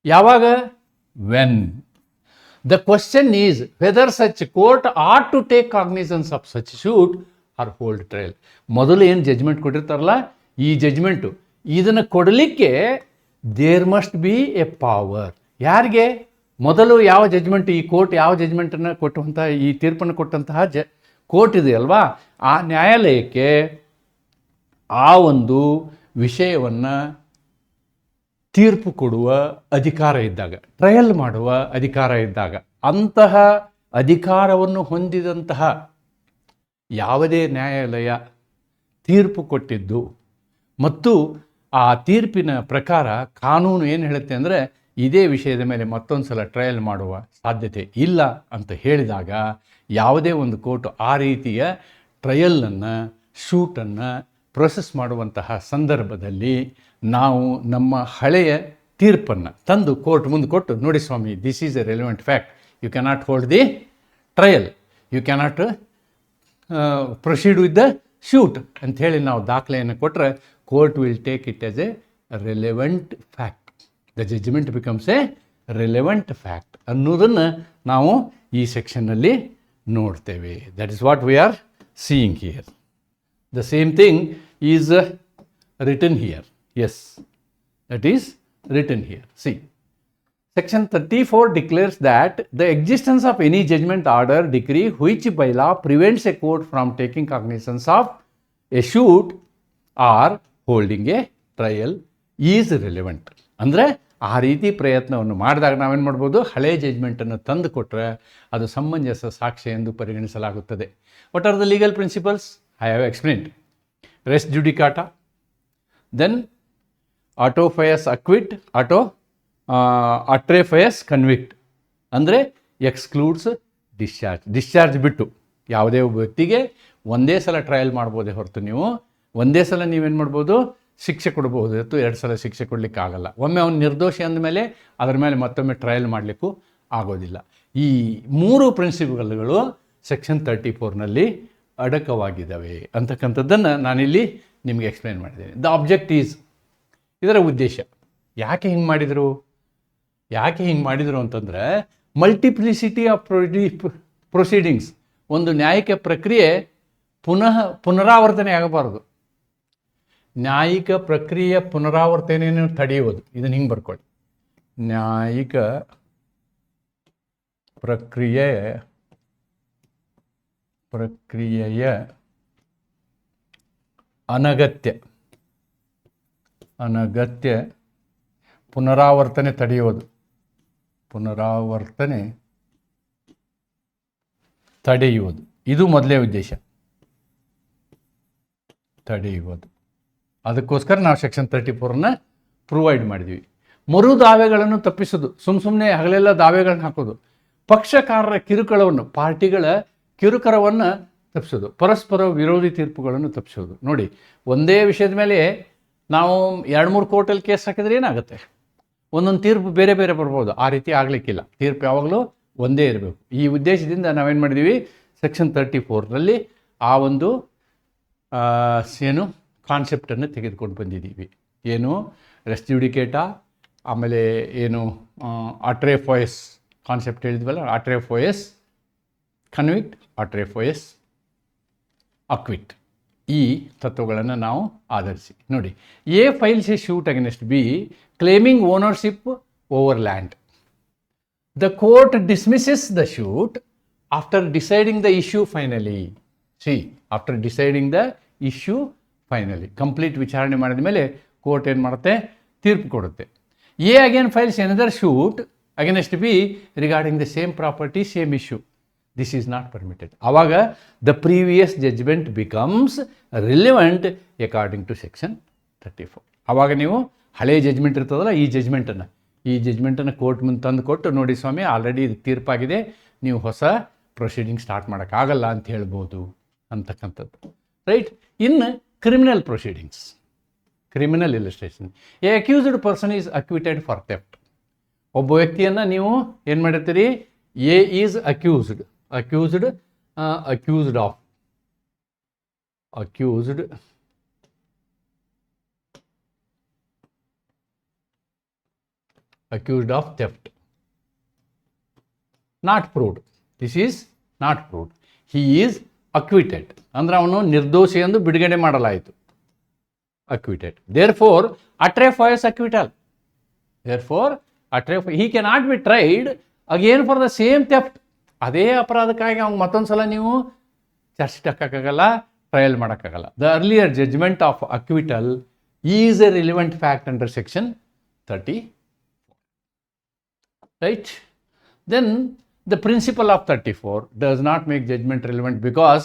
Speaker 1: ಯಾವಾಗ? When the question is whether such court ought to take cognizance of such suit or hold trial. ಮೊದಲು ಏನು ಜಜ್ಮೆಂಟ್ ಕೊಟ್ಟಿರ್ತಾರಲ್ಲ, ಈ ಜಜ್ಮೆಂಟು ಇದನ್ನು ಕೊಡಲಿಕ್ಕೆ there must be a power. ಯಾರಿಗೆ? ಮೊದಲು ಯಾವ ಜಜ್ಮೆಂಟ್, ಈ ಕೋರ್ಟ್ ಯಾವ ಜಜ್ಮೆಂಟನ್ನು ಕೊಟ್ಟಂತಹ, ಈ ತೀರ್ಪನ್ನು ಕೊಟ್ಟಂತಹ ಕೋರ್ಟ್ ಇದೆಯಲ್ವಾ, ಆ ನ್ಯಾಯಾಲಯಕ್ಕೆ ಆ ಒಂದು ವಿಷಯವನ್ನು ತೀರ್ಪು ಕೊಡುವ ಅಧಿಕಾರ ಇದ್ದಾಗ, ಟ್ರಯಲ್ ಮಾಡುವ ಅಧಿಕಾರ ಇದ್ದಾಗ, ಅಂತಹ ಅಧಿಕಾರವನ್ನು ಹೊಂದಿದಂತಹ ಯಾವುದೇ ನ್ಯಾಯಾಲಯ ತೀರ್ಪು ಕೊಟ್ಟಿದ್ದು ಮತ್ತು ಆ ತೀರ್ಪಿನ ಪ್ರಕಾರ ಕಾನೂನು ಏನು ಹೇಳುತ್ತೆ ಅಂದರೆ, ಇದೇ ವಿಷಯದ ಮೇಲೆ ಮತ್ತೊಂದು ಸಲ ಟ್ರಯಲ್ ಮಾಡುವ ಸಾಧ್ಯತೆ ಇಲ್ಲ ಅಂತ ಹೇಳಿದಾಗ, ಯಾವುದೇ ಒಂದು ಕೋರ್ಟ್ ಆ ರೀತಿಯ ಟ್ರಯಲನ್ನು, ಶೂಟನ್ನು ಪ್ರೊಸೆಸ್ ಮಾಡುವಂತಹ ಸಂದರ್ಭದಲ್ಲಿ ನಾವು ನಮ್ಮ ಹಳೆಯ ತೀರ್ಪನ್ನು ತಂದು ಕೋರ್ಟ್ ಮುಂದೆ ಕೊಟ್ಟು, ನೋಡಿ ಸ್ವಾಮಿ, this is a relevant fact, you cannot hold the trial, you cannot proceed with the suit ಅಂಥೇಳಿ ನಾವು ದಾಖಲೆಯನ್ನು ಕೊಟ್ಟರೆ, court will take it as a relevant fact. The judgment becomes a relevant fact ಅನ್ನೋದನ್ನು ನಾವು ಈ ಸೆಕ್ಷನ್ನಲ್ಲಿ ನೋಡ್ತೇವೆ. That is what we are seeing here. The same thing is written here. Yes, that is written here. See, section 34 declares that the existence of any judgment, order, decree which by law prevents a court from taking cognizance of a suit or holding a trial is relevant. ಅಂದರೆ ಆ ರೀತಿ ಪ್ರಯತ್ನವನ್ನು ಮಾಡಿದಾಗ ನಾವೇನು ಮಾಡ್ಬೋದು, ಹಳೆ ಜಜ್ಮೆಂಟನ್ನು ತಂದು ಕೊಟ್ಟರೆ ಅದು ಸಮಂಜಸ ಸಾಕ್ಷ್ಯ ಎಂದು ಪರಿಗಣಿಸಲಾಗುತ್ತದೆ. What are the legal principles? I have explained. Res judicata, then auto fias acquit, atre fias convict. ಅಂದರೆ ಎಕ್ಸ್ಕ್ಲೂಡ್ಸ್ ಡಿಸ್ಚಾರ್ಜ್ ಬಿಟ್ಟು ಯಾವುದೇ ಒಬ್ಬ ವ್ಯಕ್ತಿಗೆ ಒಂದೇ ಸಲ ಟ್ರಯಲ್ ಮಾಡ್ಬೋದೇ ಹೊರತು ನೀವು ಒಂದೇ ಸಲ ನೀವೇನು ಮಾಡ್ಬೋದು, ಶಿಕ್ಷೆ ಕೊಡ್ಬೋದು ಹೊರತು 2 ಸಲ ಶಿಕ್ಷೆ ಕೊಡಲಿಕ್ಕೆ ಆಗಲ್ಲ. ಒಮ್ಮೆ ಅವನು ನಿರ್ದೋಷಿ ಅಂದಮೇಲೆ ಅದರ ಮೇಲೆ ಮತ್ತೊಮ್ಮೆ ಟ್ರಯಲ್ ಮಾಡಲಿಕ್ಕೂ ಆಗೋದಿಲ್ಲ. ಈ 3 ಪ್ರಿನ್ಸಿಪಲ್ಗಳು ಸೆಕ್ಷನ್ 34ನಲ್ಲಿ ಅಡಕವಾಗಿದ್ದಾವೆ ಅಂತಕ್ಕಂಥದ್ದನ್ನು ನಾನಿಲ್ಲಿ ನಿಮಗೆ ಎಕ್ಸ್ಪ್ಲೇನ್ ಮಾಡಿದ್ದೇನೆ. ದ ಆಬ್ಜೆಕ್ಟ್ ಈಸ್, ಇದರ ಉದ್ದೇಶ. ಯಾಕೆ ಹಿಂಗೆ ಮಾಡಿದರು ಅಂತಂದರೆ, ಮಲ್ಟಿಪ್ಲಿಸಿಟಿ ಆಫ್ ಪ್ರೊಸೀಡಿಂಗ್ಸ್, ಒಂದು ನ್ಯಾಯಿಕ ಪ್ರಕ್ರಿಯೆ ಪುನರಾವರ್ತನೆ ಆಗಬಾರದು. ನ್ಯಾಯಿಕ ಪ್ರಕ್ರಿಯೆಯ ಪುನರಾವರ್ತನೆಯನ್ನು ತಡೆಯುವುದು. ಇದನ್ನು ಹಿಂಗೆ ಬರ್ಕೊಳ್ಳಿ. ನ್ಯಾಯಿಕ ಪ್ರಕ್ರಿಯೆಯ ಅನಗತ್ಯ ಪುನರಾವರ್ತನೆ ತಡೆಯುವುದು. ಇದು ಮೊದಲೇ ಉದ್ದೇಶ, ತಡೆಯುವುದು. ಅದಕ್ಕೋಸ್ಕರ ನಾವು ಸೆಕ್ಷನ್ 34ನ್ನ ಪ್ರೊವೈಡ್ ಮಾಡಿದ್ವಿ. ಮರು ದಾವೆಗಳನ್ನು ತಪ್ಪಿಸೋದು, ಸುಮ್ಮನೆ ಹಗಲೆಲ್ಲ ದಾವೆಗಳನ್ನ ಹಾಕೋದು, ಪಕ್ಷಕಾರರ ಕಿರುಕುಳವನ್ನು, ಪಾರ್ಟಿಗಳ ಕಿರುಕುಳವನ್ನು ತಪ್ಪಿಸೋದು, ಪರಸ್ಪರ ವಿರೋಧಿ ತೀರ್ಪುಗಳನ್ನು ತಪ್ಪಿಸೋದು. ನೋಡಿ, ಒಂದೇ ವಿಷಯದ ಮೇಲೆ ನಾವು 2-3 ಕೋರ್ಟಲ್ಲಿ ಕೇಸ್ ಹಾಕಿದ್ರೆ ಏನಾಗುತ್ತೆ, ಒಂದೊಂದು ತೀರ್ಪು ಬೇರೆ ಬೇರೆ ಬರ್ಬೋದು. ಆ ರೀತಿ ಆಗಲಿಕ್ಕಿಲ್ಲ. ತೀರ್ಪು ಯಾವಾಗಲೂ ಒಂದೇ ಇರಬೇಕು. ಈ ಉದ್ದೇಶದಿಂದ ನಾವೇನು ಮಾಡಿದ್ದೀವಿ, ಸೆಕ್ಷನ್ 34ರಲ್ಲಿ ಆ ಒಂದು ಕಾನ್ಸೆಪ್ಟನ್ನು ತೆಗೆದುಕೊಂಡು ಬಂದಿದ್ದೀವಿ. ಏನು, ರೆಸ್ ಜುಡಿಕೇಟಾ, ಆಮೇಲೆ ಏನು ಅಟ್ರೆ ಫೋಯಸ್ ಕಾನ್ಸೆಪ್ಟ್ ಹೇಳಿದ್ವಲ್ಲ, autrefois convict, autrefois acquit, ಈ ತತ್ವಗಳನ್ನು ನಾವು ಆಧರಿಸಿ ನೋಡಿ. A files a suit against B claiming ownership over land. The court dismisses the suit after deciding the issue finally. After deciding the issue finally, complete ವಿಚಾರಣೆ ಮಾಡಿದ ಮೇಲೆ ಕೋರ್ಟ್ ಏನು ಮಾಡುತ್ತೆ, ತೀರ್ಪು ಕೊಡುತ್ತೆ. A again files another suit against B regarding the same property, same issue. This is not permitted. ಆವಾಗ the previous judgment becomes relevant according to section 34. ಆವಾಗ ನೀವು ಹಳೆಯ ಜಡ್ಜ್ಮೆಂಟ್ ಇರ್ತದಲ್ಲ, ಈ ಜಡ್ಜ್ಮೆಂಟನ್ನು ಕೋರ್ಟ್ ಮುಂದೆ ತಂದು ಕೊಟ್ಟು, ನೋಡಿ ಸ್ವಾಮಿ, ಆಲ್ರೆಡಿ ಇದು ತೀರ್ಪಾಗಿದೆ, ನೀವು ಹೊಸ ಪ್ರೊಸೀಡಿಂಗ್ ಸ್ಟಾರ್ಟ್ ಮಾಡೋಕ್ಕಾಗಲ್ಲ ಅಂತ ಹೇಳ್ಬೋದು ಅಂತಕ್ಕಂಥದ್ದು. ರೈಟ್. ಇನ್ನು criminal proceedings, criminal illustration. A accused person is acquitted for theft. ಒಬ್ಬ ವ್ಯಕ್ತಿಯನ್ನು ನೀವು ಏನು ಮಾಡಿರ್ತೀರಿ, A is accused of theft, not proved. This is not proved. He is acquitted. ಅಂದ್ರೆ ಅವನು ನಿರ್ದೋಷಿ ಎಂದು ಬಿಡುಗಡೆ ಮಾಡಲಾಯಿತು, acquitted. Therefore, atre foes acquittal. He cannot be tried again for the same theft. ಅದೇ ಅಪರಾಧಕ್ಕಾಗಿ ಅವ್ನು ಮತ್ತೊಂದು ಸಲ ನೀವು ಚಾರ್ಜ್ ಶೀಟ್ ಹಾಕೋಕ್ಕಾಗಲ್ಲ, ಟ್ರಯಲ್ ಮಾಡೋಕ್ಕಾಗಲ್ಲ. The earlier judgment of acquittal is a relevant fact under section 34. Right? Then the principle of 34 does not make judgment relevant because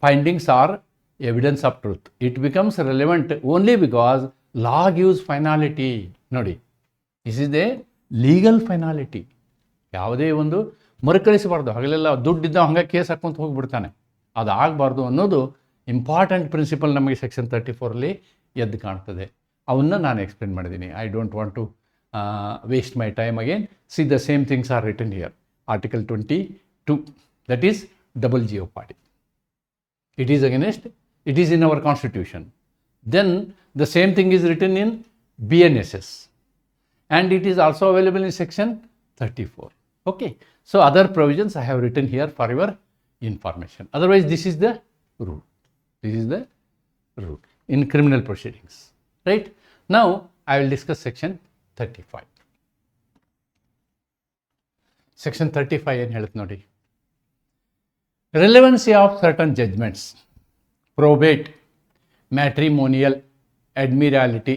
Speaker 1: findings are evidence of truth. It becomes relevant only because law gives finality. ನೋಡಿ, this is the legal finality. ಯಾವುದೇ ಒಂದು ಮರುಕಳಿಸಬಾರ್ದು. ಹಗಲೆಲ್ಲ ದುಡ್ಡಿದ್ದ ಹಂಗೆ ಕೇಸ್ ಹಾಕ್ಕೊಂತ ಹೋಗಿಬಿಡ್ತಾನೆ, ಅದು ಆಗಬಾರ್ದು ಅನ್ನೋದು ಇಂಪಾರ್ಟೆಂಟ್ ಪ್ರಿನ್ಸಿಪಲ್ ನಮಗೆ ಸೆಕ್ಷನ್ 34ರಲ್ಲಿ ಎದ್ದು ಕಾಣ್ತದೆ. ಅವನ್ನ ನಾನು ಎಕ್ಸ್ಪ್ಲೇನ್ ಮಾಡಿದ್ದೀನಿ. I don't want to waste my time again. See, the same things are written here. Article 22, that is double jeopardy. It is in our constitution. Then the same thing is written in BNSS, and it is also available in section 34. Okay, so other provisions I have written here for your information. Otherwise, this is the rule. This is the rule in criminal proceedings, right? Now I will discuss section 35. Section 35 ಏನು ಹೇಳುತ್ತೆ ನೋಡಿ. Relevancy of certain judgments, probate, matrimonial, admiralty,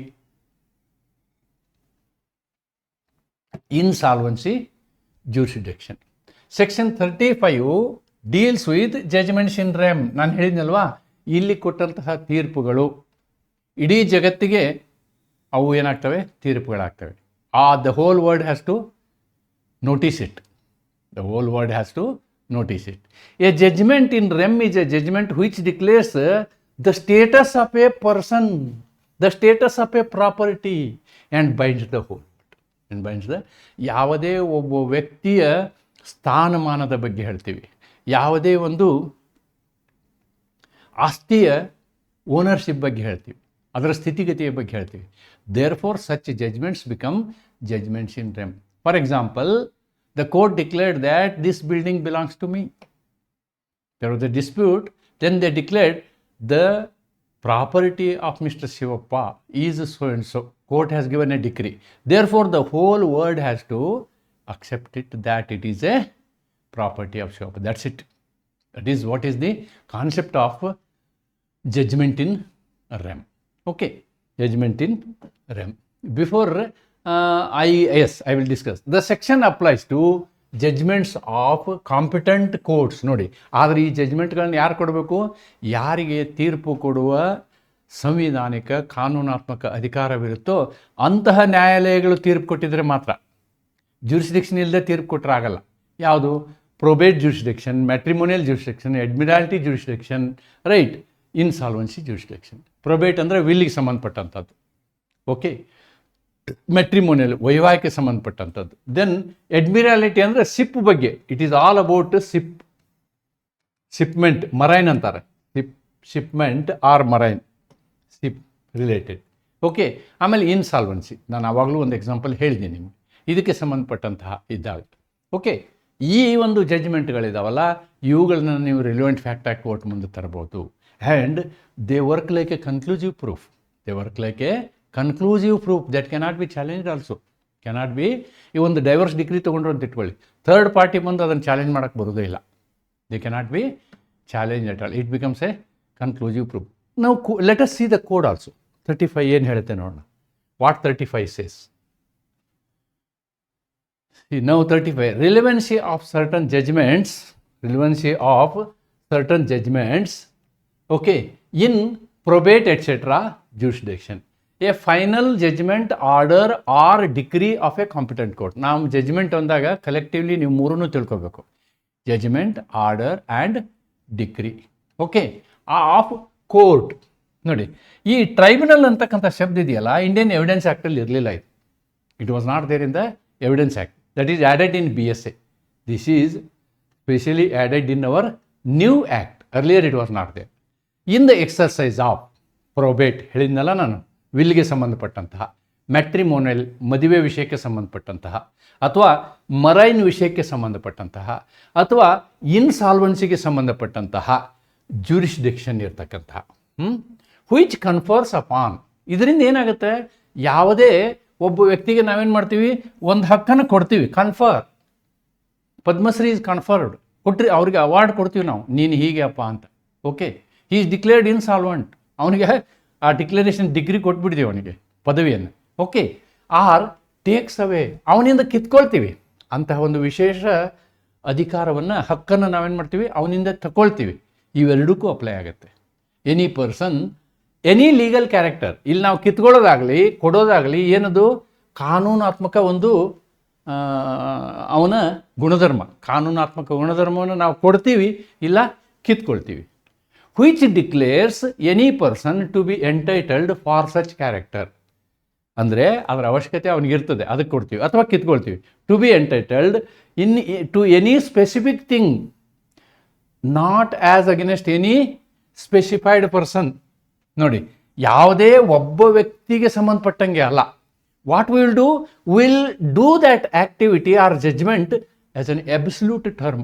Speaker 1: insolvency, jurisdiction. Section 35 deals with judgments in rem. ನಾನು ಹೇಳಿದ್ನಲ್ವಾ, ಇಲ್ಲಿ ಕೊಟ್ಟಂತಹ ತೀರ್ಪುಗಳು ಇಡೀ ಜಗತ್ತಿಗೆ ಅವು ಏನಾಗ್ತವೆ, ತೀರ್ಪುಗಳಾಗ್ತವೆ. The whole world has to notice it. The whole world has to notice it. A judgment in rem is a judgment which declares the status of a person, the status of a property, and binds the whole. And binds the ಯಾವುದೇ ಒಬ್ಬ ವ್ಯಕ್ತಿಯ ಸ್ಥಾನಮಾನದ ಬಗ್ಗೆ ಹೇಳ್ತೀವಿ, ಯಾವುದೇ ಒಂದು ಆಸ್ತಿಯ ಓನರ್ಶಿಪ್ ಬಗ್ಗೆ ಹೇಳ್ತೀವಿ, ಅದರ ಸ್ಥಿತಿಗತಿಯ ಬಗ್ಗೆ ಹೇಳ್ತೀವಿ. Therefore such judgments become judgments in rem. For example, the court declared that this building belongs to me. There was a dispute. Then they declared the property of Mr. Shivappa is so and so. Court has given a decree. Therefore, the whole world has to accept it that it is a property of Shivappa. That's it. That is what is the concept of judgment in rem. Okay, judgment in rem. Before I will discuss. The section applies to judgments of competent courts. ನೋಡಿ, ಆದರೆ ಈ ಜಜ್ಮೆಂಟ್ಗಳನ್ನ ಯಾರು ಕೊಡಬೇಕು? ಯಾರಿಗೆ ತೀರ್ಪು ಕೊಡುವ ಸಂವಿಧಾನಿಕ ಕಾನೂನಾತ್ಮಕ ಅಧಿಕಾರವಿರುತ್ತೋ ಅಂತಹ ನ್ಯಾಯಾಲಯಗಳು ತೀರ್ಪು ಕೊಟ್ಟಿದ್ರೆ ಮಾತ್ರ. ಜ್ಯೂರಿಸ್ಡಿಕ್ಷನ್ ಇಲ್ಲದೆ ತೀರ್ಪು ಕೊಟ್ಟರೆ ಆಗಲ್ಲ. ಯಾವುದು? Probate jurisdiction, matrimonial jurisdiction, admiralty jurisdiction, right, insolvency jurisdiction. Probate ಅಂದರೆ ವಿಲ್ಲಿಗೆ ಸಂಬಂಧಪಟ್ಟಂಥದ್ದು. ಓಕೆ, ಮೆಟ್ರಿಮೋನಿಯಲ್ ವೈವಾಹಿಕ ಸಂಬಂಧಪಟ್ಟಂಥದ್ದು. ದೆನ್ ಅಡ್ಮಿರಾಲಿಟಿ ಅಂದರೆ ಸಿಪ್ ಬಗ್ಗೆ. It is all about shipment, marine ಅಂತಾರೆ. Shipment or marine, ship related. Okay, ಆಮೇಲೆ ಇನ್ಸಾಲ್ವೆನ್ಸಿ, ನಾನು ಆವಾಗಲೂ ಒಂದು ಎಕ್ಸಾಂಪಲ್ ಹೇಳಿದ್ದೀನಿ ನಿಮಗೆ, ಇದಕ್ಕೆ ಸಂಬಂಧಪಟ್ಟಂತಹ ಇದ್ದಾಗ. ಓಕೆ, ಈ ಒಂದು ಜಡ್ಜ್ಮೆಂಟ್ಗಳಿದಾವಲ್ಲ, ಇವುಗಳನ್ನ ನೀವು ರಿಲಿವೆಂಟ್ ಫ್ಯಾಕ್ಟ್ ಆ್ಯಕ್ಟ್ ಕೋರ್ಟ್ ಮುಂದೆ ತರಬಹುದು. And they work like A conclusive proof. They work like A conclusive proof that cannot be challenged also. Cannot be, ಈ ಒಂದು ಡೈವರ್ಸ್ ಡಿಗ್ರಿ ತೊಗೊಂಡ್ರು ಅಂತ ಇಟ್ಕೊಳ್ಳಿ, ಥರ್ಡ್ ಪಾರ್ಟಿ ಬಂದು ಅದನ್ನು ಚಾಲೆಂಜ್ ಮಾಡೋಕ್ಕೆ ಬರೋದೇ ಇಲ್ಲ. They cannot be challenge at all. It becomes a conclusive proof. ನಾವು let us see the code also. 35 ಏನು ಹೇಳುತ್ತೆ ನೋಡೋಣ. What 35 says? Now 35, relevancy of certain judgments, okay, in probate etc. jurisdiction. A final judgment, order or decree of a competent court. ನಾವು ಜಜ್ಮೆಂಟ್ ಅಂದಾಗ ಕಲೆಕ್ಟಿವ್ಲಿ ನೀವು ಮೂರನ್ನು ತಿಳ್ಕೊಬೇಕು. Judgment, order and decree. Okay, of court. ನೋಡಿ, ಈ ಟ್ರೈಬ್ಯುನಲ್ ಅಂತಕ್ಕಂಥ ಶಬ್ದ ಇದೆಯಲ್ಲ, ಇಂಡಿಯನ್ ಎವಿಡೆನ್ಸ್ ಆ್ಯಕ್ಟಲ್ಲಿ ಇರಲಿಲ್ಲ. ಇದು it was not there in the evidence act. That is added in BSA. This is specially added in our new act. Earlier it was not there. In the exercise of probate, ಹೇಳಿದ್ನಲ್ಲ ನಾನು, ವಿಲ್ಗೆ ಸಂಬಂಧಪಟ್ಟಂತಹ, ಮ್ಯಾಟ್ರಿಮೋನಿಯಲ್ ಮದುವೆ ವಿಷಯಕ್ಕೆ ಸಂಬಂಧಪಟ್ಟಂತಹ, ಅಥವಾ ಮರೈನ್ ವಿಷಯಕ್ಕೆ ಸಂಬಂಧಪಟ್ಟಂತಹ, ಅಥವಾ ಇನ್ಸಾಲ್ವೆನ್ಸಿಗೆ ಸಂಬಂಧಪಟ್ಟಂತಹ ಜ್ಯೂರಿಸ್ಡಿಕ್ಷನ್ ಇರ್ತಕ್ಕಂತಹ, which confers upon. ಇದರಿಂದ ಏನಾಗುತ್ತೆ? ಯಾವುದೇ ಒಬ್ಬ ವ್ಯಕ್ತಿಗೆ ನಾವೇನು ಮಾಡ್ತೀವಿ, ಒಂದು ಹಕ್ಕನ್ನು ಕೊಡ್ತೀವಿ. ಕನ್ಫರ್, ಪದ್ಮಶ್ರೀ ಇಸ್ ಕನ್ಫರ್ಡ್, ಕೊಟ್ಟರೆ ಅವ್ರಿಗೆ ಅವಾರ್ಡ್ ಕೊಡ್ತೀವಿ ನಾವು, ನೀನು ಹೀಗೆ ಅಪ್ಪ ಅಂತ. Okay, he is declared insolvent, ಅವನಿಗೆ ಆ ಡಿಕ್ಲರೇಷನ್ ಡಿಗ್ರಿ ಕೊಟ್ಬಿಡ್ತೀವಿ ಅವನಿಗೆ, ಪದವಿಯನ್ನು. ಓಕೆ, ಆರ್ ಟೇಕ್ಸ್ ಅವೇ, ಅವನಿಂದ ಕಿತ್ಕೊಳ್ತೀವಿ. ಅಂತಹ ಒಂದು ವಿಶೇಷ ಅಧಿಕಾರವನ್ನು, ಹಕ್ಕನ್ನು ನಾವೇನು ಮಾಡ್ತೀವಿ, ಅವನಿಂದ ತಗೊಳ್ತೀವಿ. ಇವೆರಡಕ್ಕೂ ಅಪ್ಲೈ ಆಗುತ್ತೆ. Any person, any legal character. ಇಲ್ಲಿ ನಾವು ಕಿತ್ಕೊಳ್ಳೋದಾಗಲಿ ಕೊಡೋದಾಗಲಿ ಏನದು? ಕಾನೂನಾತ್ಮಕ ಒಂದು ಅವನ ಗುಣಧರ್ಮ, ಕಾನೂನಾತ್ಮಕ ಗುಣಧರ್ಮವನ್ನು ನಾವು ಕೊಡ್ತೀವಿ, ಇಲ್ಲ ಕಿತ್ಕೊಳ್ತೀವಿ. Which declares any person to be entitled for such character. ಅಂದರೆ ಅದರ ಅವಶ್ಯಕತೆ ಅವನಿಗಿರ್ತದೆ, ಅದಕ್ಕೆ ಕೊಡ್ತೀವಿ ಅಥವಾ ಕಿತ್ಕೊಳ್ತೀವಿ. To be entitled in to any specific thing, not as against any specified person. ನೋಡಿ, ಯಾವುದೇ ಒಬ್ಬ ವ್ಯಕ್ತಿಗೆ ಸಂಬಂಧಪಟ್ಟಂಗೆ ಅಲ್ಲ, What we will do? We'll do that activity or judgment as an absolute term.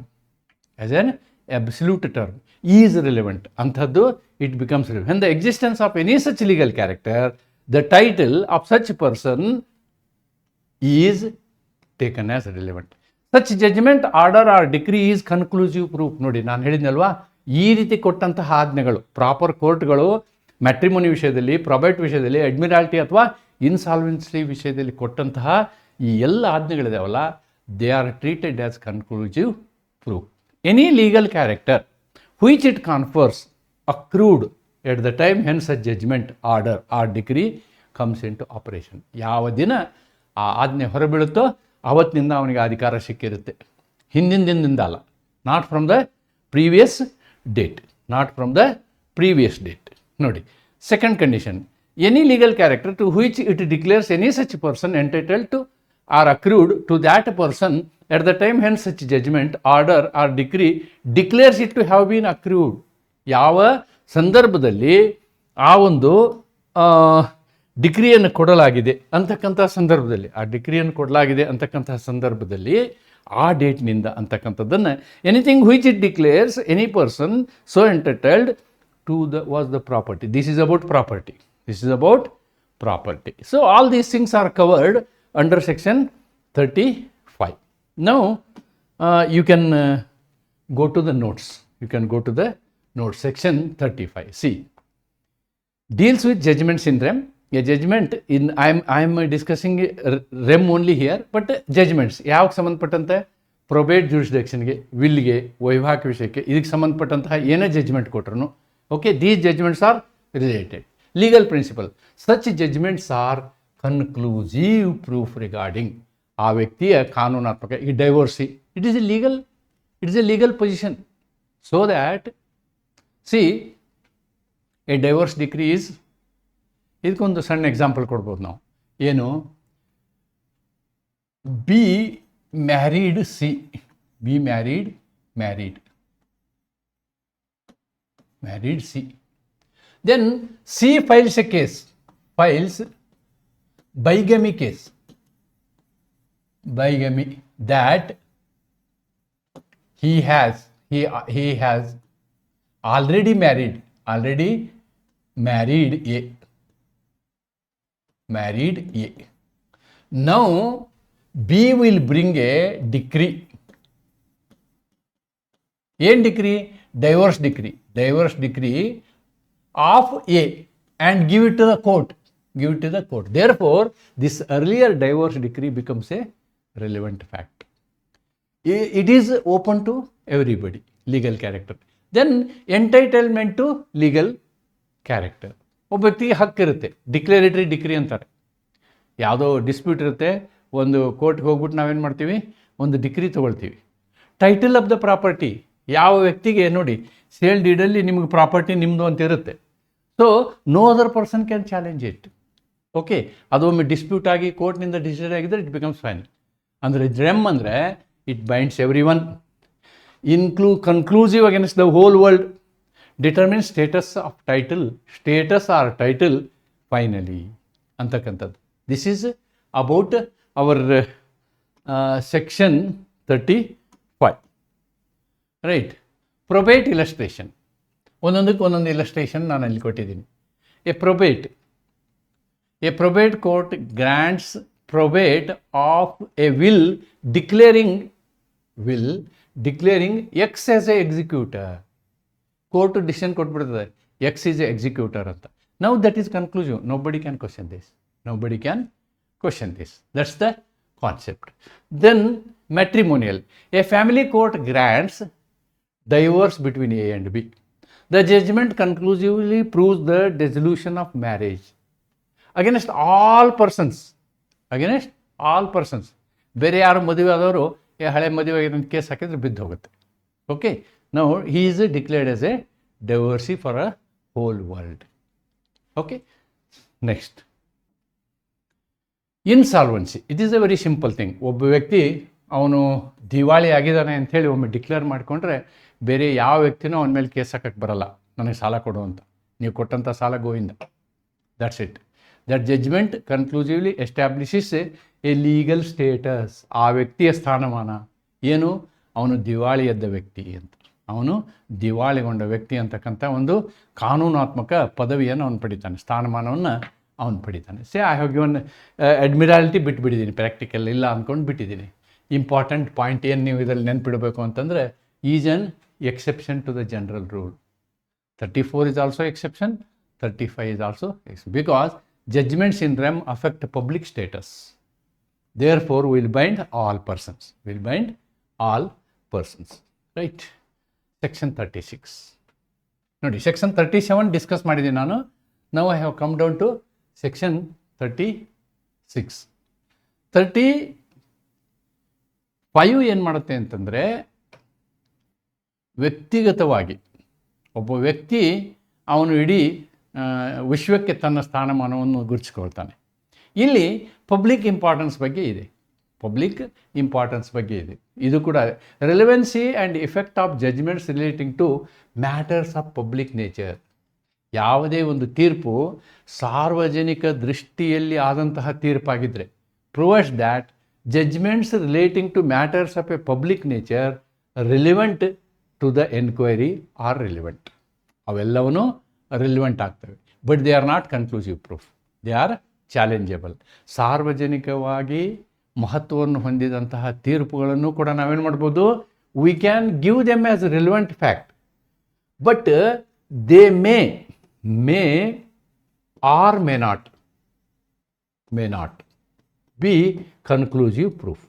Speaker 1: As an absolute term. Is relevant. Anthaddu, it becomes relevant. When the existence of any such legal character, the title of such person is taken as relevant. Such judgment, order or decree is conclusive proof. ನೋಡಿ ನಾನು ಹೇಳಿದ್ನಲ್ವಾ, ಈ ರೀತಿ ಕೊಟ್ಟಂತಹ ಆಜ್ಞೆಗಳು ಪ್ರಾಪರ್ ಕೋರ್ಟ್ಗಳು ಮ್ಯಾಟ್ರಿಮೋನಿ ವಿಷಯದಲ್ಲಿ, ಪ್ರೊಬೈಟ್ ವಿಷಯದಲ್ಲಿ, ಅಡ್ಮಿರಾಲ್ಟಿ ಅಥವಾ ಇನ್ಸಾಲ್ವೆನ್ಸಿ ವಿಷಯದಲ್ಲಿ ಕೊಟ್ಟಂತಹ ಈ ಎಲ್ಲ ಆಜ್ಞೆಗಳಿದಾವಲ್ಲ, they are treated as conclusive proof. Any legal character which it confers accrued at the time hence a judgment, order or decree comes into operation. ಯಾವ ದಿನ ಆ ಆಜ್ಞೆ ಹೊರಬೀಳುತ್ತೋ ಅವತ್ತಿನಿಂದ ಅವನಿಗೆ ಅಧಿಕಾರ ಸಿಕ್ಕಿರುತ್ತೆ, ಹಿಂದಿನ ದಿನದಿಂದ ಅಲ್ಲ. Not from the previous date, not from the previous date. ನೋಡಿ, second condition, any legal character to which it declares any such person entitled to or accrued to that person at the time hence such judgment, order or decree declares it to have been accrued. ಯಾವ ಸಂದರ್ಭದಲ್ಲಿ ಆ ಒಂದು ಡಿಗ್ರಿಯನ್ನು ಕೊಡಲಾಗಿದೆ ಅಂತಕ್ಕಂಥ ಸಂದರ್ಭದಲ್ಲಿ, ಆ ಡಿಗ್ರಿಯನ್ನು ಕೊಡಲಾಗಿದೆ ಅಂತಕ್ಕಂಥ ಸಂದರ್ಭದಲ್ಲಿ ಆ ಡೇಟ್ನಿಂದ ಅಂತಕ್ಕಂಥದ್ದನ್ನು anything which it declares any person so entitled to the was the property. This is about property. This is about property. So all these things are covered under section 35. Now you can go to the notes. You can go to the notes. Section 35. See, deals with judgments in rem. A judgment in I am discussing rem only here, but judgments ಯಾವಾಗ ಸಂಬಂಧಪಟ್ಟಂತೆ ಪ್ರೊಬೇಟ್ ಜೂರಿಸ್ಡಿಕ್ಷನ್ಗೆ, ವಿಲ್ಗೆ, ವೈವಾಹಿಕ ವಿಷಯಕ್ಕೆ, ಇದಕ್ಕೆ ಸಂಬಂಧಪಟ್ಟಂತಹ ಏನೇ ಜಡ್ಜ್ಮೆಂಟ್ ಕೊಟ್ಟರು, okay, these judgments are related. Legal principle, such judgments are conclusive proof regarding ಆ ವ್ಯಕ್ತಿಯ ಕಾನೂನಾತ್ಮಕ. ಈ divorcee, it is a legal position. So that C A divorce decree is, ಇದಕ್ಕೊಂದು ಸಣ್ಣ ಎಕ್ಸಾಂಪಲ್ ಕೊಡ್ಬೋದು ನಾವು. ಏನು, B married C, B married C. Then C files a case, files bigamy case, bigamy, that he has already married A. Now B will bring a decree. What decree? Divorce decree of A and give it to the court. Therefore, this earlier divorce decree becomes a relevant fact. It is open to everybody, legal character. Then entitlement to legal character. ಒಬ್ಬ ವ್ಯಕ್ತಿಗೆ ಹಕ್ಕಿರುತ್ತೆ, ಡಿಕ್ಲರೇಟರಿ ಡಿಕ್ರಿ ಅಂತಾರೆ. ಯಾವುದೋ ಡಿಸ್ಪ್ಯೂಟ್ ಇರುತ್ತೆ, ಒಂದು ಕೋರ್ಟ್ಗೆ ಹೋಗ್ಬಿಟ್ಟು ನಾವೇನು ಮಾಡ್ತೀವಿ, ಒಂದು ಡಿಕ್ರಿ ತೊಗೊಳ್ತೀವಿ. ಟೈಟಲ್ ಆಫ್ ದ ಪ್ರಾಪರ್ಟಿ, ಯಾವ ವ್ಯಕ್ತಿಗೆ ನೋಡಿ ಸೇಲ್ ಡೀಡಲ್ಲಿ ನಿಮಗೆ ಪ್ರಾಪರ್ಟಿ ನಿಮ್ಮದು ಅಂತ ಇರುತ್ತೆ. So no other person can challenge it. Okay, ಅದೊಮ್ಮೆ ಡಿಸ್ಪ್ಯೂಟ್ ಆಗಿ ಕೋರ್ಟ್ನಿಂದ ಡಿಸಿಷನ್ ಆಗಿದ್ರೆ ಇಟ್ ಬಿಕಮ್ಸ್ ಫೈನಲ್. ಅಂದರೆ ರೆಮ್ ಅಂದರೆ it binds every one, conclusive against the whole world, determine status or title finally ಅಂತಕ್ಕಂಥದ್ದು. This is about our section 35. Right. Probate illustration, ಒಂದೊಂದಕ್ಕೆ ಒಂದೊಂದು ಇಲಸ್ಟ್ರೇಷನ್ ನಾನು ಅಲ್ಲಿ ಕೊಟ್ಟಿದ್ದೀನಿ. A probate court grants probate of a will declaring X as a executor. Court decision ಕೊಟ್ಬಿಡ್ತದೆ, X is a executor ಅಂತ. Now that is conclusive. Nobody can question this. That's the concept. Then matrimonial, a family court grants divorce between A and B. The judgment conclusively proves the dissolution of marriage against all persons. ಬೇರೆ ಯಾರು ಮದುವೆ ಆದವರು ಹಳೆ ಮದುವೆ ಆಗಿರೋ ಕೇಸ್ ಹಾಕಿದ್ರೆ ಬಿದ್ದು ಹೋಗುತ್ತೆ. Okay, now he is declared as a divorcee for a whole world. Okay, next insolvency. It is a very simple thing. ಒಬ್ಬ ವ್ಯಕ್ತಿ ಅವನು ದಿವಾಳಿ ಆಗಿದ್ದಾನೆ ಅಂಥೇಳಿ ಒಮ್ಮೆ ಡಿಕ್ಲೇರ್ ಮಾಡಿಕೊಂಡ್ರೆ ಬೇರೆ ಯಾವ ವ್ಯಕ್ತಿನೂ ಅವನ ಮೇಲೆ ಕೇಸ್ ಹಾಕಕ್ಕೆ ಬರಲ್ಲ, ನನಗೆ ಸಾಲ ಕೊಡು ಅಂತ. ನೀವು ಕೊಟ್ಟಂಥ ಸಾಲ ಗೋವಿಂದ, that's it. That judgment conclusively establishes a legal status. ಆ ವ್ಯಕ್ತಿಯ ಸ್ಥಾನಮಾನ ಏನು, ಅವನು ದಿವಾಳಿ ಎದ್ದ ವ್ಯಕ್ತಿ ಅಂತ, ಅವನು ದಿವಾಳಿಗೊಂಡ ವ್ಯಕ್ತಿ ಅಂತಕ್ಕಂಥ ಒಂದು ಕಾನೂನಾತ್ಮಕ ಪದವಿಯನ್ನು ಅವನು ಪಡಿತಾನೆ, ಸ್ಥಾನಮಾನವನ್ನು ಅವನು ಪಡಿತಾನೆ. ಐ ಹ್ಯಾವ್ ಗಿವನ್ ಅಡ್ಮಿರಾಲಿಟಿ ಬಿಟ್ಬಿಟ್ಟಿದ್ದೀನಿ, ಪ್ರಾಕ್ಟಿಕಲ್ ಇಲ್ಲ ಅಂದ್ಕೊಂಡು ಬಿಟ್ಟಿದ್ದೀನಿ. ಇಂಪಾರ್ಟೆಂಟ್ ಪಾಯಿಂಟ್ ಏನು ನೀವು ಇದರಲ್ಲಿ ನೆನ್ಪಿಡಬೇಕು ಅಂತಂದರೆ, is an exception to the general rule. 34 is also exception, 35 is also exception, because judgments in rem affect public status. Therefore, will bind all persons. Will bind all persons. Right? Section 36. ನೋಡಿ, Section 37 ಡಿಸ್ಕಸ್ ಮಾಡಿದ್ದೀನಿ ನಾನು. Now I have come down to Section 36. 35 ಏನು ಮಾಡುತ್ತೆ ಅಂತಂದರೆ, ವ್ಯಕ್ತಿಗತವಾಗಿ ಒಬ್ಬ ವ್ಯಕ್ತಿ ಅವನು ಇಡೀ ವಿಶ್ವಕ್ಕೆ ತನ್ನ ಸ್ಥಾನಮಾನವನ್ನು ಗುರುತಿಸ್ಕೊಳ್ತಾನೆ. ಇಲ್ಲಿ ಪಬ್ಲಿಕ್ ಇಂಪಾರ್ಟೆನ್ಸ್ ಬಗ್ಗೆ ಇದೆ, ಪಬ್ಲಿಕ್ ಇಂಪಾರ್ಟೆನ್ಸ್ ಬಗ್ಗೆ ಇದೆ. ಇದು ಕೂಡ relevancy and effect of judgments relating to matters of public nature. ಯಾವುದೇ ಒಂದು ತೀರ್ಪು ಸಾರ್ವಜನಿಕ ದೃಷ್ಟಿಯಲ್ಲಿ ಆದಂತಹ ತೀರ್ಪಾಗಿದ್ದರೆ, proves that judgments relating to matters of a public nature relevant to the enquiry are relevant. ಅವೆಲ್ಲವೂ ರಿಲಿವೆಂಟ್ ಆಗ್ತವೆ, but they are not conclusive proof, they are challengeable. ಸಾರ್ವಜನಿಕವಾಗಿ ಮಹತ್ವವನ್ನು ಹೊಂದಿದಂತಹ ತೀರ್ಪುಗಳನ್ನು ಕೂಡ ನಾವೇನು ಮಾಡ್ಬೋದು, we can give them as relevant fact, but they may or may not be conclusive proof.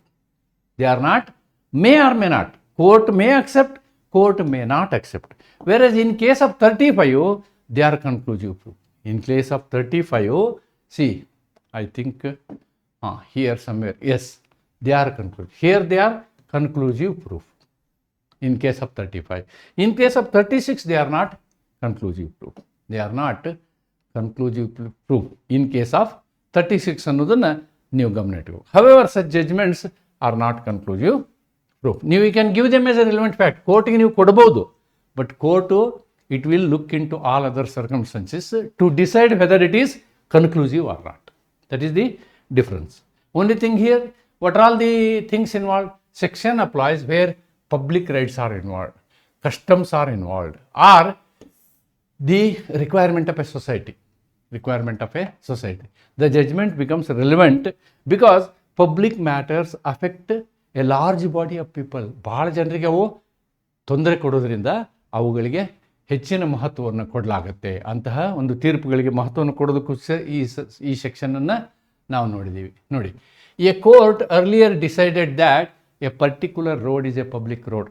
Speaker 1: They are not may or may not. Court may accept, court may not accept. Whereas in case of 35, they are conclusive proof. In case of 35, see, I think here somewhere, yes, they are conclusive. Here they are conclusive proof. In case of 35. In case of 36, they are not conclusive proof. They are not conclusive proof. In case of 36 ಅನ್ನೋದನ್ನು ನೀವು ಗಮನ ಇಟ್ಕೋ. However, such judgments are not conclusive proof. ನೀವು you can give them as a relevant fact, ಕೋರ್ಟ್ಗೆ ನೀವು ಕೊಡ್ಬೋದು, but court it will look into all other circumstances to decide whether it is conclusive or not. That is the difference. Only thing here, what are all the things involve? Section applies where public rights are involved, customs are involved, or the requirement of a society. The judgment becomes relevant because public matters affect a large body of people. ಭಾಳ ಜನರಿಗೆ ಅವು ತೊಂದರೆ ಕೊಡೋದ್ರಿಂದ ಅವುಗಳಿಗೆ ಹೆಚ್ಚಿನ ಮಹತ್ವವನ್ನು ಕೊಡಲಾಗುತ್ತೆ. ಅಂತಹ ಒಂದು ತೀರ್ಪುಗಳಿಗೆ ಮಹತ್ವವನ್ನು ಕೊಡೋದಕ್ಕೂ ಈ ಸೆಕ್ಷನನ್ನು ನಾವು ನೋಡಿದ್ದೀವಿ. ನೋಡಿ, a court earlier decided that a particular road is a public road.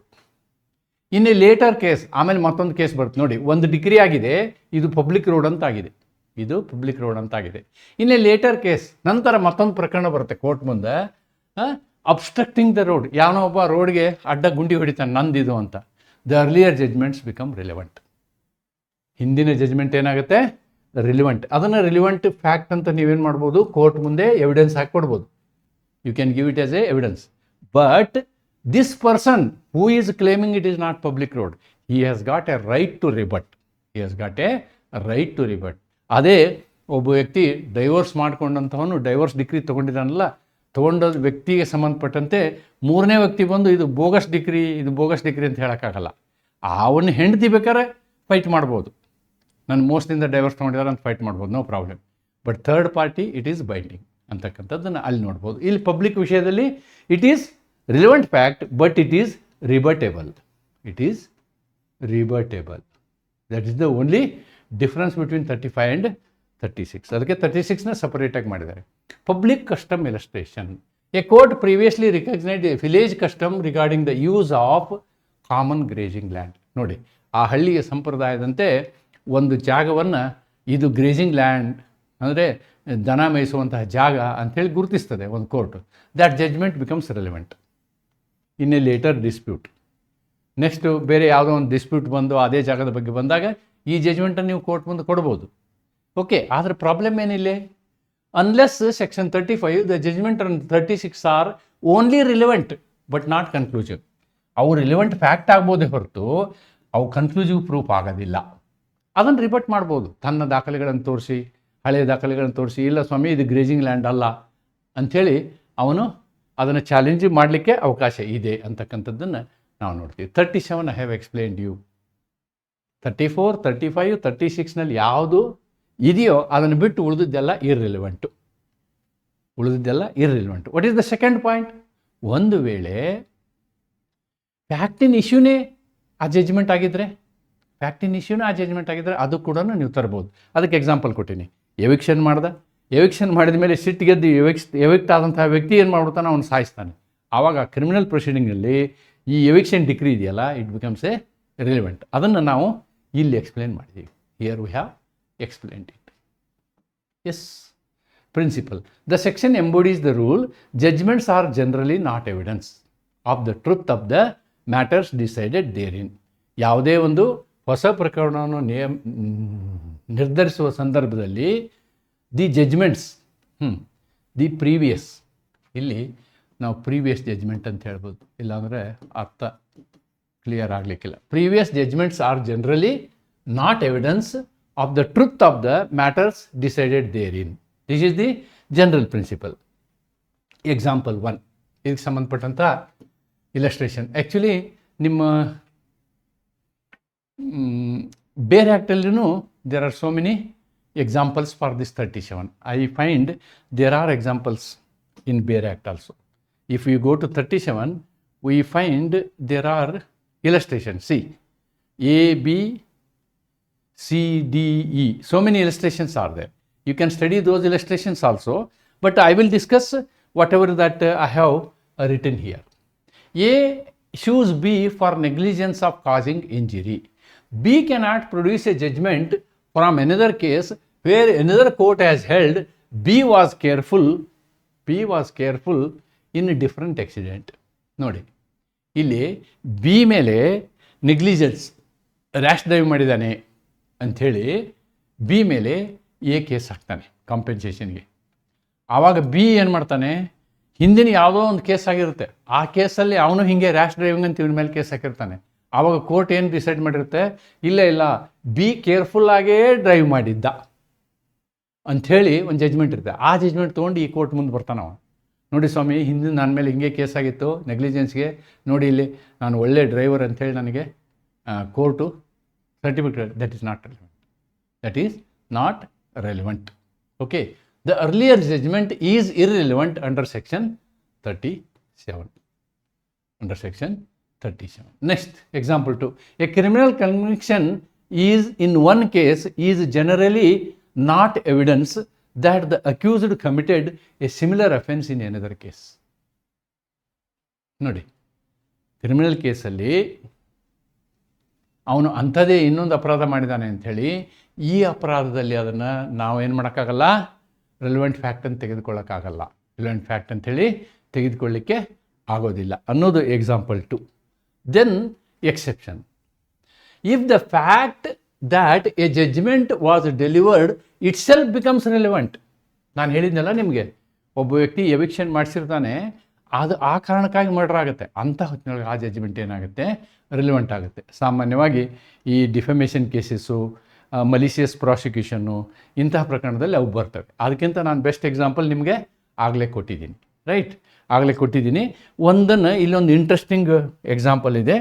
Speaker 1: In a later case, ಆಮೇಲೆ ಮತ್ತೊಂದು ಕೇಸ್ ಬರುತ್ತೆ ನೋಡಿ, ಒಂದು ಡಿಗ್ರಿ ಆಗಿದೆ, ಇದು ಪಬ್ಲಿಕ್ ರೋಡ್ ಅಂತಾಗಿದೆ, ಇದು ಪಬ್ಲಿಕ್ ರೋಡ್ ಅಂತಾಗಿದೆ. ಇನ್ ಎ ಲೇಟರ್ ಕೇಸ್, ನಂತರ ಮತ್ತೊಂದು ಪ್ರಕರಣ ಬರುತ್ತೆ ಕೋರ್ಟ್ ಮುಂದೆ, ಅಬ್ಸ್ಟ್ರಕ್ಟಿಂಗ್ ದ ರೋಡ್, ಯಾವನೋ ಒಬ್ಬ ರೋಡ್ಗೆ ಅಡ್ಡ ಗುಂಡಿ ಹೊಡಿತಾನೆ ನಂದಿದು ಅಂತ. The earlier judgments become relevant. ಹಿಂದಿನ ಜಡ್ಜ್ಮೆಂಟ್ ಏನಾಗುತ್ತೆ, ರಿಲಿವೆಂಟ್. ಅದನ್ನು ರಿಲಿವೆಂಟ್ ಫ್ಯಾಕ್ಟ್ ಅಂತ ನೀವೇನು ಮಾಡ್ಬೋದು, ಕೋರ್ಟ್ ಮುಂದೆ ಎವಿಡೆನ್ಸ್ ಹಾಕಿ ಕೊಡ್ಬೋದು. You can give it as a evidence. But this person who is claiming it is not public road, he has got a right to rebut. ಅದೇ ಒಬ್ಬ ವ್ಯಕ್ತಿ ಡೈವೋರ್ಸ್ ಮಾಡ್ಕೊಂಡಂಥವನು ಡೈವೋರ್ಸ್ ಡಿಗ್ರಿ ತೊಗೊಂಡಿದ್ದಾನಲ್ಲ, ತೊಗೊಂಡ ವ್ಯಕ್ತಿಗೆ ಸಂಬಂಧಪಟ್ಟಂತೆ ಮೂರನೇ ವ್ಯಕ್ತಿ ಬಂದು ಇದು ಬೋಗಸ್ ಡಿಗ್ರಿ ಅಂತ ಹೇಳೋಕ್ಕಾಗಲ್ಲ. ಅವನ್ನ ಹೆಂಡತಿ ಬೇಕಾದ್ರೆ ಫೈಟ್ ಮಾಡ್ಬೋದು, ನನ್ನ ಮೋಸದಿಂದ ಡೈವರ್ಸ್ ತೊಗೊಂಡಿದ್ದಾರೆ ಅಂತ ಫೈಟ್ ಮಾಡ್ಬೋದು, no problem. But third party it is binding ಅಂತಕ್ಕಂಥದ್ದನ್ನು ಅಲ್ಲಿ ನೋಡ್ಬೋದು. ಇಲ್ಲಿ ಪಬ್ಲಿಕ್ ವಿಷಯದಲ್ಲಿ it is relevant fact, but it is rebuttable. That is the only difference between 35 and 36. ಅದಕ್ಕೆ 36ನ ಸಪರೇಟಾಗಿ ಮಾಡಿದ್ದಾರೆ. Public custom illustration. A court previously recognised a village custom regarding the use of common grazing land. ನೋಡಿ, ಆ ಹಳ್ಳಿಯ ಸಂಪ್ರದಾಯದಂತೆ ಒಂದು ಜಾಗವನ್ನು ಇದು ಗ್ರೇಜಿಂಗ್ ಲ್ಯಾಂಡ್ ಅಂದರೆ ದನ ಮೇಯಿಸುವಂತಹ ಜಾಗ ಅಂಥೇಳಿ ಗುರುತಿಸ್ತದೆ ಒಂದು court. That judgment becomes relevant in a later dispute. Next ಬೇರೆ ಯಾವುದೋ ಒಂದು ಡಿಸ್ಪ್ಯೂಟ್ ಬಂದು ಅದೇ ಜಾಗದ ಬಗ್ಗೆ ಬಂದಾಗ ಈ ಜಡ್ಜ್ಮೆಂಟನ್ನು ನೀವು ಕೋರ್ಟ್ ಮುಂದೆ ಕೊಡ್ಬೋದು. ಓಕೆ, ಆದರೆ ಪ್ರಾಬ್ಲಮ್ ಏನಿಲ್ಲ, unless section 35 the judgment on 36 are only relevant but not conclusive. ಅವು ರಿಲೆವೆಂಟ್ ಫ್ಯಾಕ್ಟ್ ಆಗ್ಬೋದೇ ಹೊರತು ಅವು ಕನ್ಕ್ಲೂಸಿವ್ ಪ್ರೂಫ್ ಆಗೋದಿಲ್ಲ. ಅದನ್ನು ರಿಬಟ್ ಮಾಡ್ಬೋದು ತನ್ನ ದಾಖಲೆಗಳನ್ನು ತೋರಿಸಿ, ಹಳೆಯ ದಾಖಲೆಗಳನ್ನು ತೋರಿಸಿ ಇಲ್ಲ ಸ್ವಾಮಿ ಇದು ಗ್ರೇಜಿಂಗ್ ಲ್ಯಾಂಡ್ ಅಲ್ಲ ಅಂಥೇಳಿ ಅವನು ಅದನ್ನು ಚಾಲೆಂಜ್ ಮಾಡಲಿಕ್ಕೆ ಅವಕಾಶ ಇದೆ ಅಂತಕ್ಕಂಥದ್ದನ್ನು ನಾವು ನೋಡ್ತೀವಿ. 37 ಐ ಹ್ಯಾವ್ ಎಕ್ಸ್ಪ್ಲೇನ್ಡ್ ಯು. 34, 35, 36ನಲ್ಲಿ ಯಾವುದು ಇದೆಯೋ ಅದನ್ನು ಬಿಟ್ಟು ಉಳಿದಿದ್ದೆಲ್ಲ irrelevant. What is the second point? ಒಂದು ವೇಳೆ ಫ್ಯಾಕ್ಟಿನ್ ಇಶ್ಯೂನೇ ಆ ಜಜ್ಮೆಂಟ್ ಆಗಿದ್ದರೆ ಅದು ಕೂಡ ನೀವು ತರ್ಬೋದು. ಅದಕ್ಕೆ ಎಕ್ಸಾಂಪಲ್ ಕೊಟ್ಟೀನಿ. ಎವಿಕ್ಷನ್ ಮಾಡಿದ ಮೇಲೆ ಸಿಟ್ಟಿಗೆದ್ದು ಎವಿಕ್ಟ್ ಆದಂತಹ ವ್ಯಕ್ತಿ ಏನು ಮಾಡ್ಬಿಡ್ತಾನೆ, ಅವನು ಸಾಯಿಸ್ತಾನೆ. ಆವಾಗ ಕ್ರಿಮಿನಲ್ ಪ್ರೊಸೀಡಿಂಗಲ್ಲಿ ಈ ಎವಿಕ್ಷನ್ ಡಿಕ್ರಿ ಇದೆಯಲ್ಲ, ಇಟ್ ಬಿಕಮ್ಸ್ ಎ ರಿಲೆವೆಂಟ್. ಅದನ್ನು ನಾವು ಇಲ್ಲಿ ಎಕ್ಸ್ಪ್ಲೇನ್ ಮಾಡಿದ್ದೀವಿ. Here we have explained it. Yes, principle. The section embodies the rule judgments are generally not evidence of the truth of the matters decided therein. ಯಾವುದೇ ಒಂದು ಹೊಸ ಪ್ರಕರಣವನ್ನು ನಿರ್ಧರಿಸುವ ಸಂದರ್ಭದಲ್ಲಿ ದಿ ಜಜ್ಮೆಂಟ್ಸ್ ದಿ ಪ್ರೀವಿಯಸ್, ಇಲ್ಲಿ ನಾವು ಪ್ರೀವಿಯಸ್ ಜಜ್ಮೆಂಟ್ ಅಂತ ಹೇಳ್ಬೋದು, ಇಲ್ಲಾಂದರೆ ಅರ್ಥ ಕ್ಲಿಯರ್ ಆಗಲಿಕ್ಕಿಲ್ಲ. Previous judgements are generally not evidence of the truth of the matters decided therein. This is the general principle. Example 1 ಇದಕ್ಕೆ ಸಂಬಂಧಪಟ್ಟಂಥ ಇಲಸ್ಟ್ರೇಷನ್. ಆ್ಯಕ್ಚುಲಿ ನಿಮ್ಮ ಬೇರೆ ಆ್ಯಕ್ಟಲ್ಲಿನೂ there are so many examples for this 37. I find there are examples in Bail Act also. If you go to 37, we find there are illustrations. See, A, B, C, D, E. So many illustrations are there. You can study those illustrations also, but I will discuss whatever that I have written here. A sues B for negligence of causing injury. B cannot produce a judgment from another case where another court has held B was careful in a different accident. ನೋಡಿ, ಇಲ್ಲಿ ಬಿ ಮೇಲೆ ನೆಗ್ಲಿಜೆನ್ಸ್, ರ್ಯಾಶ್ ಡ್ರೈವ್ ಮಾಡಿದ್ದಾನೆ ಅಂಥೇಳಿ ಬಿ ಮೇಲೆ ಎ ಕೇಸ್ ಹಾಕ್ತಾನೆ ಕಾಂಪೆನ್ಸೇಷನ್ಗೆ. ಆವಾಗ ಬಿ ಏನು ಮಾಡ್ತಾನೆ, ಹಿಂದಿನ ಯಾವುದೋ ಒಂದು ಕೇಸ್ ಆಗಿರುತ್ತೆ, ಆ ಕೇಸಲ್ಲಿ ಅವನು ಹಿಂಗೆ ರ್ಯಾಶ್ ಡ್ರೈವಿಂಗ್ ಅಂತ ಇವನ ಮೇಲೆ ಕೇಸ್ ಹಾಕಿರ್ತಾನೆ. ಆವಾಗ ಕೋರ್ಟ್ ಏನು ಡಿಸೈಡ್ ಮಾಡಿರುತ್ತೆ, ಇಲ್ಲ ಬಿ ಕೇರ್ಫುಲ್ಲಾಗೇ ಡ್ರೈವ್ ಮಾಡಿದ್ದ ಅಂಥೇಳಿ ಒಂದು ಜಜ್ಮೆಂಟ್ ಇರುತ್ತೆ. ಆ ಜಜ್ಮೆಂಟ್ ತೊಗೊಂಡು ಈ ಕೋರ್ಟ್ ಮುಂದೆ ಬರ್ತಾನವ. ನೋಡಿ ಸ್ವಾಮಿ, ಹಿಂದಿನ ನನ್ನ ಮೇಲೆ ಹಿಂಗೆ ಕೇಸ್ ಆಗಿತ್ತು ನೆಗ್ಲಿಜೆನ್ಸ್ಗೆ, ನೋಡಿ ಇಲ್ಲಿ ನಾನು ಒಳ್ಳೆ ಡ್ರೈವರ್ ಅಂಥೇಳಿ ನನಗೆ court certificate. That is not relevant. Okay, the earlier judgment is irrelevant under section 37. Next, example 2. A criminal conviction is in one case is generally not evidence that the accused committed a similar offense in another case. ನೋಡಿ, ಕ್ರಿಮಿನಲ್ ಕೇಸಲ್ಲಿ ಅವನು ಅಂಥದ್ದೇ ಇನ್ನೊಂದು ಅಪರಾಧ ಮಾಡಿದ್ದಾನೆ ಅಂಥೇಳಿ ಈ ಅಪರಾಧದಲ್ಲಿ ಅದನ್ನು ನಾವೇನು ಮಾಡೋಕ್ಕಾಗಲ್ಲ, ರೆಲಿವೆಂಟ್ ಫ್ಯಾಕ್ಟ್ ಅಂತ ತೆಗೆದುಕೊಳ್ಳೋಕ್ಕಾಗಲ್ಲ. ರೆಲಿವೆಂಟ್ ಫ್ಯಾಕ್ಟ್ ಅಂಥೇಳಿ ತೆಗೆದುಕೊಳ್ಳಿಕ್ಕೆ ಆಗೋದಿಲ್ಲ ಅನ್ನೋದು example 2. Then exception. If the fact that a judgment was delivered itself becomes relevant. ನಾನು ಹೇಳಿದ್ನಲ್ಲ ನಿಮಗೆ, ಒಬ್ಬ ವ್ಯಕ್ತಿ ಎವಿಕ್ಷನ್ ಮಾಡಿಸಿರ್ತಾನೆ, ಅದು ಆ ಕಾರಣಕ್ಕಾಗಿ ಮರ್ಡರ್ ಆಗುತ್ತೆ, ಅಂಥ ಹೊತ್ತಿನೊಳಗೆ ಆ ಜಡ್ಜ್ಮೆಂಟ್ ಏನಾಗುತ್ತೆ, ರಿಲೆವೆಂಟ್ ಆಗುತ್ತೆ. ಸಾಮಾನ್ಯವಾಗಿ ಈ ಡಿಫಮೇಷನ್ ಕೇಸಸ್ಸು, ಮಲಿಷಿಯಸ್ ಪ್ರಾಸಿಕ್ಯೂಷನ್ನು, ಇಂತಹ ಪ್ರಕರಣದಲ್ಲಿ ಅವು ಬರ್ತವೆ. ಅದಕ್ಕಿಂತ ನಾನು ಬೆಸ್ಟ್ ಎಕ್ಸಾಂಪಲ್ ನಿಮಗೆ ಆಗಲೇ ಕೊಟ್ಟಿದ್ದೀನಿ. ಒಂದನ್ನು ಇಲ್ಲೊಂದು ಇಂಟ್ರೆಸ್ಟಿಂಗ್ ಎಕ್ಸಾಂಪಲ್ ಇದೆ,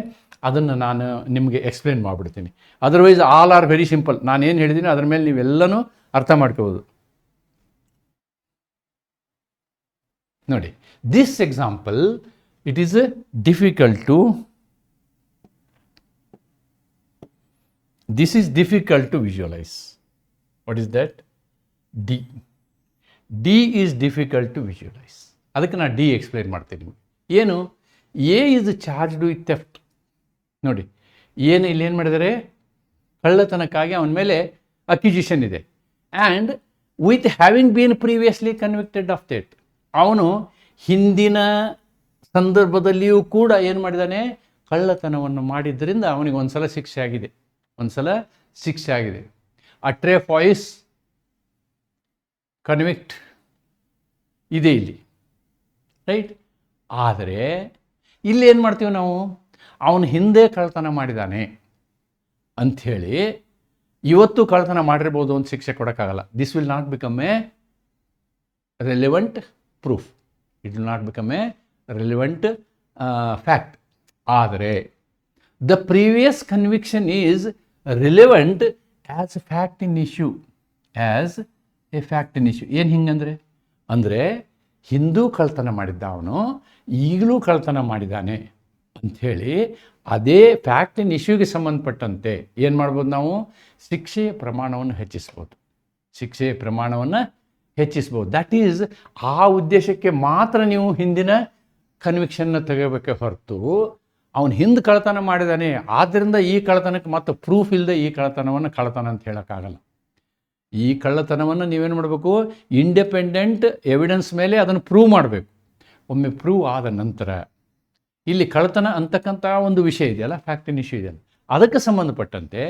Speaker 1: ಅದನ್ನು ನಾನು ನಿಮಗೆ ಎಕ್ಸ್ಪ್ಲೇನ್ ಮಾಡಿಬಿಡ್ತೀನಿ. Otherwise all are very simple. ನಾನೇನು ಹೇಳಿದ್ದೀನಿ ಅದ್ರ ಮೇಲೆ ನೀವೆಲ್ಲನೂ ಅರ್ಥ ಮಾಡ್ಕೋಬೋದು. ನೋಡಿ, this example it is difficult to visualise. What is that? D is difficult to visualise. ಅದಕ್ಕೆ ನಾನು ಡಿ ಎಕ್ಸ್ಪ್ಲೇನ್ ಮಾಡ್ತೀನಿ ನಿಮಗೆ. ಏನು? A is charged with theft. ನೋಡಿ, ಇಲ್ಲೇನು ಮಾಡಿದ್ದಾರೆ, ಕಳ್ಳತನಕ್ಕಾಗಿ ಅವನ ಮೇಲೆ ಅಕ್ಯುಜೇಷನ್ ಇದೆ. And with having been previously convicted of that, ಅವನು ಹಿಂದಿನ ಸಂದರ್ಭದಲ್ಲಿಯೂ ಕೂಡ ಏನು ಮಾಡಿದ್ದಾನೆ, ಕಳ್ಳತನವನ್ನು ಮಾಡಿದ್ದರಿಂದ ಅವನಿಗೆ ಒಂದು ಸಲ ಶಿಕ್ಷೆ ಆಗಿದೆ. ಅಟ್ರೆ ಫಾಯಿಸ್ ಕನ್ವಿಕ್ಟ್ ಇದೆ ಇಲ್ಲಿ, ರೈಟ್. ಆದರೆ ಇಲ್ಲಿ ಏನು ಮಾಡ್ತೀವಿ ನಾವು, ಅವನು ಹಿಂದೆ ಕಳ್ಳತನ ಮಾಡಿದ್ದಾನೆ ಅಂಥೇಳಿ ಇವತ್ತು ಕಳ್ಳತನ ಮಾಡಿರ್ಬೋದು ಅಂತ ಶಿಕ್ಷೆ ಕೊಡೋಕ್ಕಾಗಲ್ಲ. This will not become a relevant proof, it will not become a relevant fact. ಆದರೆ the previous conviction is relevant as a fact in issue, as a fact in issue. ಏನು ಹಿಂಗಂದರೆ ಅಂದರೆ ಹಿಂದೂ ಕಳ್ಳತನ ಮಾಡಿದ್ದ ಅವನು ಈಗಲೂ ಕಳ್ಳತನ ಮಾಡಿದ್ದಾನೆ ಅಂಥೇಳಿ ಅದೇ ಫ್ಯಾಕ್ಟ್ ಇನ್ ಇಶ್ಯೂಗೆ ಸಂಬಂಧಪಟ್ಟಂತೆ ಏನು ಮಾಡ್ಬೋದು, ನಾವು ಶಿಕ್ಷೆಯ ಪ್ರಮಾಣವನ್ನು ಹೆಚ್ಚಿಸ್ಬೋದು, ಶಿಕ್ಷೆಯ ಪ್ರಮಾಣವನ್ನು ಹೆಚ್ಚಿಸ್ಬೋದು. ದ್ಯಾಟ್ ಈಸ್ ಆ ಉದ್ದೇಶಕ್ಕೆ ಮಾತ್ರ ನೀವು ಹಿಂದಿನ ಕನ್ವಿಕ್ಷನ್ನ ತೆಗೋಬೇಕೆ ಹೊರತು ಅವನು ಹಿಂದೆ ಕಳ್ಳತನ ಮಾಡಿದ್ದಾನೆ ಆದ್ದರಿಂದ ಈ ಕಳ್ಳತನಕ್ಕೆ ಮತ್ತು ಪ್ರೂಫ್ ಇಲ್ಲದೆ ಈ ಕಳ್ಳತನವನ್ನು ಕಳ್ಳತನ ಅಂತ ಹೇಳೋಕ್ಕಾಗಲ್ಲ. ಈ ಕಳ್ಳತನವನ್ನು ನೀವೇನು ಮಾಡಬೇಕು, ಇಂಡಿಪೆಂಡೆಂಟ್ ಎವಿಡೆನ್ಸ್ ಮೇಲೆ ಅದನ್ನು ಪ್ರೂವ್ ಮಾಡಬೇಕು. ಒಮ್ಮೆ ಪ್ರೂವ್ ಆದ ನಂತರ ಇಲ್ಲಿ ಕಳ್ಳತನ ಅಂತಕ್ಕಂಥ ಒಂದು ವಿಷಯ ಇದೆಯಲ್ಲ, ಫ್ಯಾಕ್ಟ್ ಇನ್ ಇಶ್ಯೂ ಇದೆಯಲ್ಲ, ಅದಕ್ಕೆ ಸಂಬಂಧಪಟ್ಟಂತೆ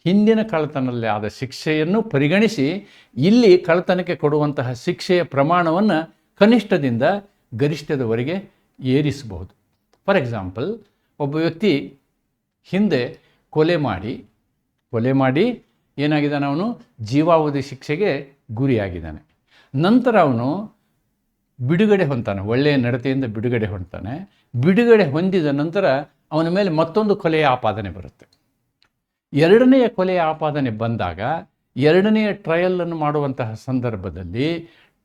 Speaker 1: ಹಿಂದಿನ ಕಳ್ಳತನದಲ್ಲಿ ಆದ ಶಿಕ್ಷೆಯನ್ನು ಪರಿಗಣಿಸಿ ಇಲ್ಲಿ ಕಳ್ಳತನಕ್ಕೆ ಕೊಡುವಂತಹ ಶಿಕ್ಷೆಯ ಪ್ರಮಾಣವನ್ನು ಕನಿಷ್ಠದಿಂದ ಗರಿಷ್ಠದವರೆಗೆ ಏರಿಸಬಹುದು. ಫಾರ್ ಎಕ್ಸಾಂಪಲ್, ಒಬ್ಬ ವ್ಯಕ್ತಿ ಹಿಂದೆ ಕೊಲೆ ಮಾಡಿ ಏನಾಗಿದ್ದಾನೆ, ಅವನು ಜೀವಾವಧಿ ಶಿಕ್ಷೆಗೆ ಗುರಿಯಾಗಿದ್ದಾನೆ. ನಂತರ ಅವನು ಬಿಡುಗಡೆ ಹೊಂದ್ತಾನೆ, ಒಳ್ಳೆಯ ನಡತೆಯಿಂದ ಬಿಡುಗಡೆ ಹೊಂದ್ತಾನೆ. ಬಿಡುಗಡೆ ಹೊಂದಿದ ನಂತರ ಅವನ ಮೇಲೆ ಮತ್ತೊಂದು ಕೊಲೆಯ ಆಪಾದನೆ ಬರುತ್ತೆ. ಎರಡನೆಯ ಕೊಲೆಯ ಆಪಾದನೆ ಬಂದಾಗ ಎರಡನೆಯ ಟ್ರಯಲನ್ನು ಮಾಡುವಂತಹ ಸಂದರ್ಭದಲ್ಲಿ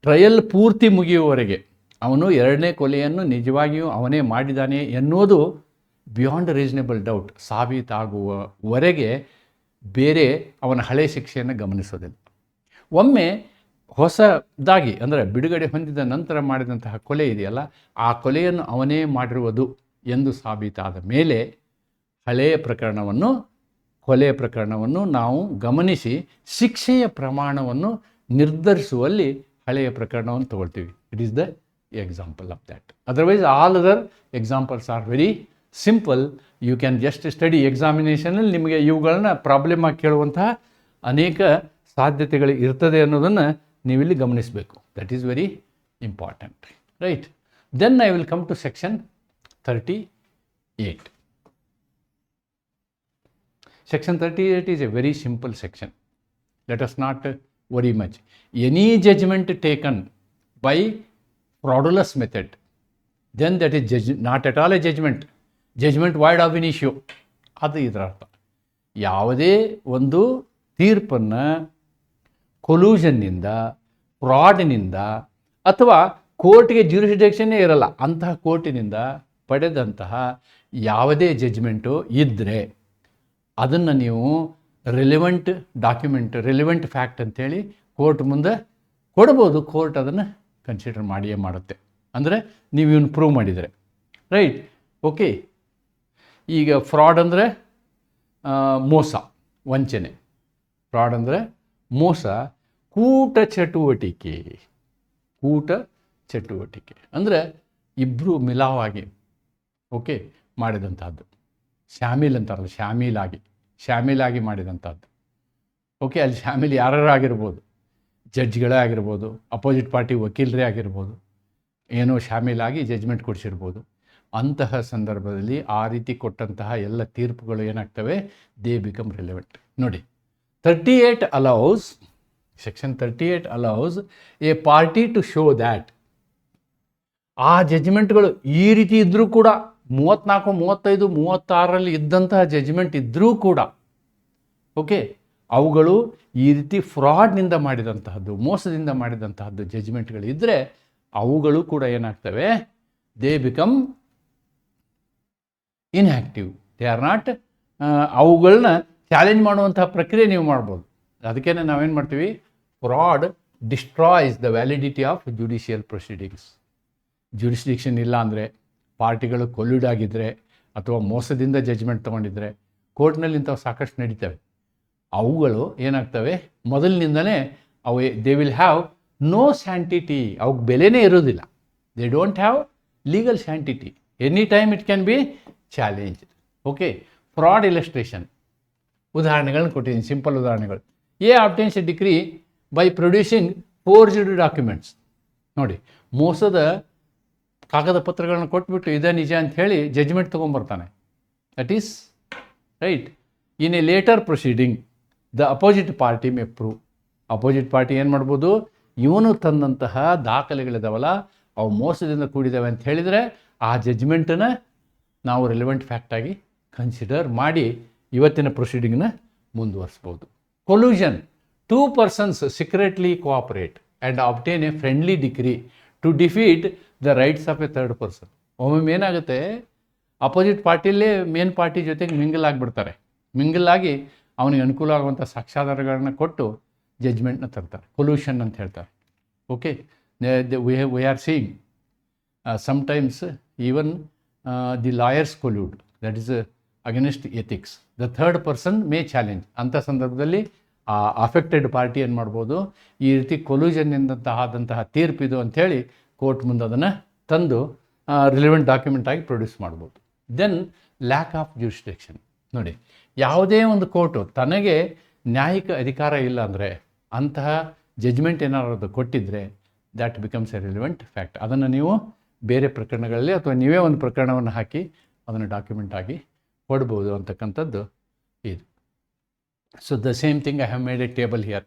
Speaker 1: ಟ್ರಯಲ್ ಪೂರ್ತಿ ಮುಗಿಯುವವರೆಗೆ ಅವನು ಎರಡನೇ ಕೊಲೆಯನ್ನು ನಿಜವಾಗಿಯೂ ಅವನೇ ಮಾಡಿದ್ದಾನೆ ಎನ್ನುವುದು ಬಿಯಾಂಡ್ ರೀಸನೇಬಲ್ ಡೌಟ್ ಸಾಬೀತಾಗುವವರೆಗೆ ಬೇರೆ ಅವನ ಹಳೆ ಶಿಕ್ಷೆಯನ್ನು ಗಮನಿಸೋದಿಲ್ಲ. ಒಮ್ಮೆ ಹೊಸದಾಗಿ ಅಂದರೆ ಬಿಡುಗಡೆ ಹೊಂದಿದ ನಂತರ ಮಾಡಿದಂತಹ ಕೊಲೆ ಇದೆಯಲ್ಲ, ಆ ಕೊಲೆಯನ್ನು ಅವನೇ ಮಾಡಿರುವುದು ಎಂದು ಸಾಬೀತಾದ ಮೇಲೆ ಕೊಲೆಯ ಪ್ರಕರಣವನ್ನು ನಾವು ಗಮನಿಸಿ ಶಿಕ್ಷೆಯ ಪ್ರಮಾಣವನ್ನು ನಿರ್ಧರಿಸುವಲ್ಲಿ ಹಳೆಯ ಪ್ರಕರಣವನ್ನು ತಗೊಳ್ತೀವಿ. It is the example of that. Otherwise all other examples are very simple. You can just study. ಎಕ್ಸಾಮಿನೇಷನಲ್ಲಿ ನಿಮಗೆ ಇವುಗಳನ್ನ ಪ್ರಾಬ್ಲಮ್ ಆಗಿ ಕೇಳುವಂತಹ ಅನೇಕ ಸಾಧ್ಯತೆಗಳು ಇರ್ತದೆ ಅನ್ನೋದನ್ನು ನೀವಿಲ್ಲಿ ಗಮನಿಸಬೇಕು. That is very important, right? Then I will come to section 38. Section 38 is a very simple section. Let us not worry much. Any judgment taken by fraudulous method, then that is not at all a judgment. Judgment void of an issue. ಅದು ಇದರ ಅರ್ಥ. ಯಾವುದೇ ಒಂದು ತೀರ್ಪನ್ನು ಕೊಲ್ಯೂಷನ್ನಿಂದ, ಫ್ರಾಡ್ನಿಂದ ಅಥವಾ ಕೋರ್ಟ್ಗೆ ಜ್ಯೂರಿಸ್ಡಿಕ್ಷನ್ನೇ ಇರಲ್ಲ ಅಂತಹ ಕೋರ್ಟಿನಿಂದ ಪಡೆದಂತಹ ಯಾವುದೇ ಜಡ್ಜ್ಮೆಂಟು ಇದ್ದರೆ ಅದನ್ನು ನೀವು ರಿಲೆವೆಂಟ್ ಡಾಕ್ಯುಮೆಂಟ್, ರಿಲೆವೆಂಟ್ ಫ್ಯಾಕ್ಟ್ ಅಂತೇಳಿ ಕೋರ್ಟ್ ಮುಂದೆ ಕೊಡ್ಬೋದು. ಕೋರ್ಟ್ ಅದನ್ನು ಕನ್ಸಿಡರ್ ಮಾಡಿಯೇ ಮಾಡುತ್ತೆ. ಅಂದರೆ ನೀವು ಇವನು ಪ್ರೂವ್ ಮಾಡಿದರೆ, ರೈಟ್? ಓಕೆ. ಈಗ ಫ್ರಾಡ್ ಅಂದರೆ ಮೋಸ, ವಂಚನೆ. ಫ್ರಾಡ್ ಅಂದರೆ ಮೋಸ, ಕೂಟ ಚಟುವಟಿಕೆ ಅಂದರೆ ಇಬ್ಬರು ಮಿಲಾವಾಗಿ ಓಕೆ ಮಾಡಿದಂಥದ್ದು. ಶಾಮೀಲ್ ಅಂತಾರಲ್ಲ, ಶಾಮೀಲಾಗಿ ಮಾಡಿದಂಥದ್ದು. ಓಕೆ, ಅಲ್ಲಿ ಶಾಮೀಲ್ ಯಾರು ಆಗಿರ್ಬೋದು, ಜಡ್ಜ್ಗಳೇ ಆಗಿರ್ಬೋದು, ಅಪೋಸಿಟ್ ಪಾರ್ಟಿ ವಕೀಲರೇ ಆಗಿರ್ಬೋದು, ಏನೋ ಶಾಮೀಲಾಗಿ ಜಡ್ಜ್ಮೆಂಟ್ ಕೊಡಿಸಿರ್ಬೋದು. ಅಂತಹ ಸಂದರ್ಭದಲ್ಲಿ ಆ ರೀತಿ ಕೊಟ್ಟಂತಹ ಎಲ್ಲ ತೀರ್ಪುಗಳು ಏನಾಗ್ತವೆ, ದೇ ಬಿಕಮ್ ರಿಲೆವೆಂಟ್. ನೋಡಿ, 38 allows, Section 38 allows a party to show that ಆ ಜಡ್ಜ್ಮೆಂಟ್ಗಳು ಈ ರೀತಿ ಇದ್ದರೂ ಕೂಡ 34, 35, 36ರಲ್ಲಿ ಇದ್ದಂತಹ ಜಡ್ಜ್ಮೆಂಟ್ ಇದ್ದರೂ ಕೂಡ ಓಕೆ, ಅವುಗಳು ಈ ರೀತಿ ಫ್ರಾಡ್ನಿಂದ ಮಾಡಿದಂತಹದ್ದು, ಮೋಸದಿಂದ ಮಾಡಿದಂತಹದ್ದು ಜಡ್ಜ್ಮೆಂಟ್ಗಳು ಇದ್ದರೆ ಅವುಗಳು ಕೂಡ ಏನಾಗ್ತವೆ, they become inactive. They are not, ಅವುಗಳನ್ನ ಚಾಲೆಂಜ್ ಮಾಡುವಂತಹ ಪ್ರಕ್ರಿಯೆ ನೀವು ಮಾಡ್ಬೋದು. ಅದಕ್ಕೇ ನಾವೇನು ಮಾಡ್ತೀವಿ, fraud destroys the validity of judicial proceedings. Jurisdiction ಇಲ್ಲ ಅಂದರೆ, ಪಾರ್ಟಿಗಳು ಕೊಲ್ಯೂಡ್ ಆಗಿದ್ದರೆ ಅಥವಾ ಮೋಸದಿಂದ ಜಡ್ಜ್ಮೆಂಟ್ ತೊಗೊಂಡಿದ್ರೆ ಕೋರ್ಟ್ನಲ್ಲಿ ಇಂಥವು ಸಾಕಷ್ಟು ನಡೀತವೆ. ಅವುಗಳು ಏನಾಗ್ತವೆ, ಮೊದಲಿನಿಂದಲೇ ಅವು they will have no sanctity, ಅವಕ್ಕೆ ಬೆಲೆನೇ ಇರೋದಿಲ್ಲ. They don't have legal sanctity. Any time it can be challenge. Okay, fraud illustration ಉದಾಹರಣೆಗಳನ್ನ ಕೊಟ್ಟಿದ್ದೀನಿ, ಸಿಂಪಲ್ ಉದಾಹರಣೆಗಳು. A obtains a decree by producing forged documents. ನೋಡಿ, ಮೋಸದ ಕಾಗದ ಪತ್ರಗಳನ್ನ ಕೊಟ್ಬಿಟ್ಟು ಇದೇ ನಿಜ ಅಂತ ಹೇಳಿ ಜಡ್ಜ್ಮೆಂಟ್ ತೊಗೊಂಬರ್ತಾನೆ. That is right. In a later proceeding the opposite party may prove. Opposite party ಏನು ಮಾಡ್ಬೋದು, ಇವನು ತಂದಂತಹ ದಾಖಲೆಗಳಿದಾವಲ್ಲ ಅವು ಮೋಸದಿಂದ ಕೂಡಿದ್ದಾವೆ ಅಂತ ಹೇಳಿದರೆ ಆ ಜಡ್ಜ್ಮೆಂಟನ್ನು ನಾವು ರಿಲೆವೆಂಟ್ ಫ್ಯಾಕ್ಟಾಗಿ ಕನ್ಸಿಡರ್ ಮಾಡಿ ಇವತ್ತಿನ ಪ್ರೊಸೀಡಿಂಗ್ನ ಮುಂದುವರಿಸ್ಬೋದು. Collusion, 2 persons secretly cooperate and obtain a friendly decree to defeat the rights of a third person. ಒಮ್ಮೊಮ್ಮೆ ಏನಾಗುತ್ತೆ, ಅಪೋಸಿಟ್ ಪಾರ್ಟಿಯಲ್ಲೇ ಮೇನ್ ಪಾರ್ಟಿ ಜೊತೆಗೆ ಮಿಂಗಲ್ ಆಗಿಬಿಡ್ತಾರೆ. ಮಿಂಗಲ್ ಆಗಿ ಅವನಿಗೆ ಅನುಕೂಲ ಆಗುವಂಥ ಸಾಕ್ಷ್ಯಾಧಾರಗಳನ್ನ ಕೊಟ್ಟು ಜಡ್ಜ್ಮೆಂಟ್ನ ತರ್ತಾರೆ. ಕೊಲ್ಯೂಷನ್ ಅಂತ ಹೇಳ್ತಾರೆ. Okay, we are seeing sometimes even the lawyers collude, that is against ethics. The third person may challenge. ಅಂಥ ಸಂದರ್ಭದಲ್ಲಿ ಆ ಅಫೆಕ್ಟೆಡ್ ಪಾರ್ಟಿ ಏನು ಮಾಡ್ಬೋದು, ಈ ರೀತಿ ಕೊಲ್ಯೂಷನ್ನಿಂದಂತಹ ತೀರ್ಪಿದು ಅಂಥೇಳಿ ಕೋರ್ಟ್ ಮುಂದೆ ಅದನ್ನು ತಂದು ರಿಲೆವೆಂಟ್ ಡಾಕ್ಯುಮೆಂಟ್ ಆಗಿ ಪ್ರೊಡ್ಯೂಸ್ ಮಾಡ್ಬೋದು. Then lack of jurisdiction. ನೋಡಿ, ಯಾವುದೇ ಒಂದು ಕೋರ್ಟು ತನಗೆ ನ್ಯಾಯಿಕ ಅಧಿಕಾರ ಇಲ್ಲ ಅಂದರೆ ಅಂತಹ ಜಡ್ಜ್ಮೆಂಟ್ ಏನಾದ್ರು ಕೊಟ್ಟಿದ್ದರೆ that becomes a relevant fact. ಅದನ್ನು ನೀವು ಬೇರೆ ಪ್ರಕರಣಗಳಲ್ಲಿ ಅಥವಾ ನೀವೇ ಒಂದು ಪ್ರಕರಣವನ್ನು ಹಾಕಿ ಅದನ್ನು ಡಾಕ್ಯುಮೆಂಟ್ ಆಗಿ ಕೊಡ್ಬೋದು ಅಂತಕ್ಕಂಥದ್ದು ಇದು. So the same thing I have made a table here,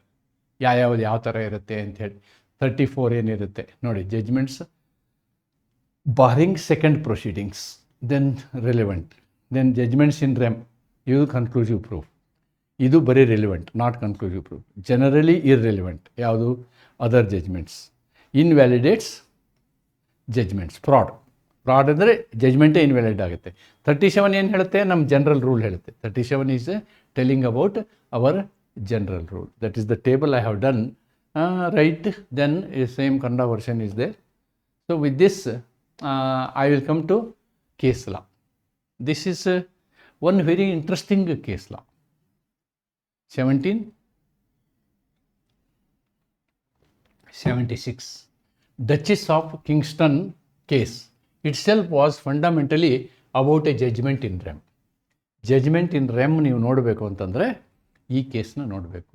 Speaker 1: ಯಾವ್ಯಾವುದು ಯಾವ ಥರ ಇರುತ್ತೆ ಅಂಥೇಳಿ. 34 ಏನಿರುತ್ತೆ ನೋಡಿ, judgements barring second proceedings, then relevant, then judgements in rem, ಇದು ಕನ್ಕ್ಲೂಸಿವ್ ಪ್ರೂಫ್, ಇದು ಬರೀ relevant not conclusive proof. Generally irrelevant ಯಾವುದು, other judgements. Invalidates judgements. Fraud ಅಂದರೆ ಜಡ್ಜ್ಮೆಂಟೇ ಇನ್ವ್ಯಾಲಿಡ್ ಆಗುತ್ತೆ. 37 ಏನು ಹೇಳುತ್ತೆ, ನಮ್ಮ ಜನರಲ್ ರೂಲ್ ಹೇಳುತ್ತೆ. 37 is telling about our general rule. That is the table I have done, right. Then same Kannada version is there. So with this I will come to case law. This is one very interesting case law. 1776 Duchess of Kingston case itself was fundamentally about a judgment in rem. Judgment in rem ನೀವು ನೋಡಬೇಕು ಅಂತಂದರೆ ಈ ಕೇಸ್ನ ನೋಡಬೇಕು.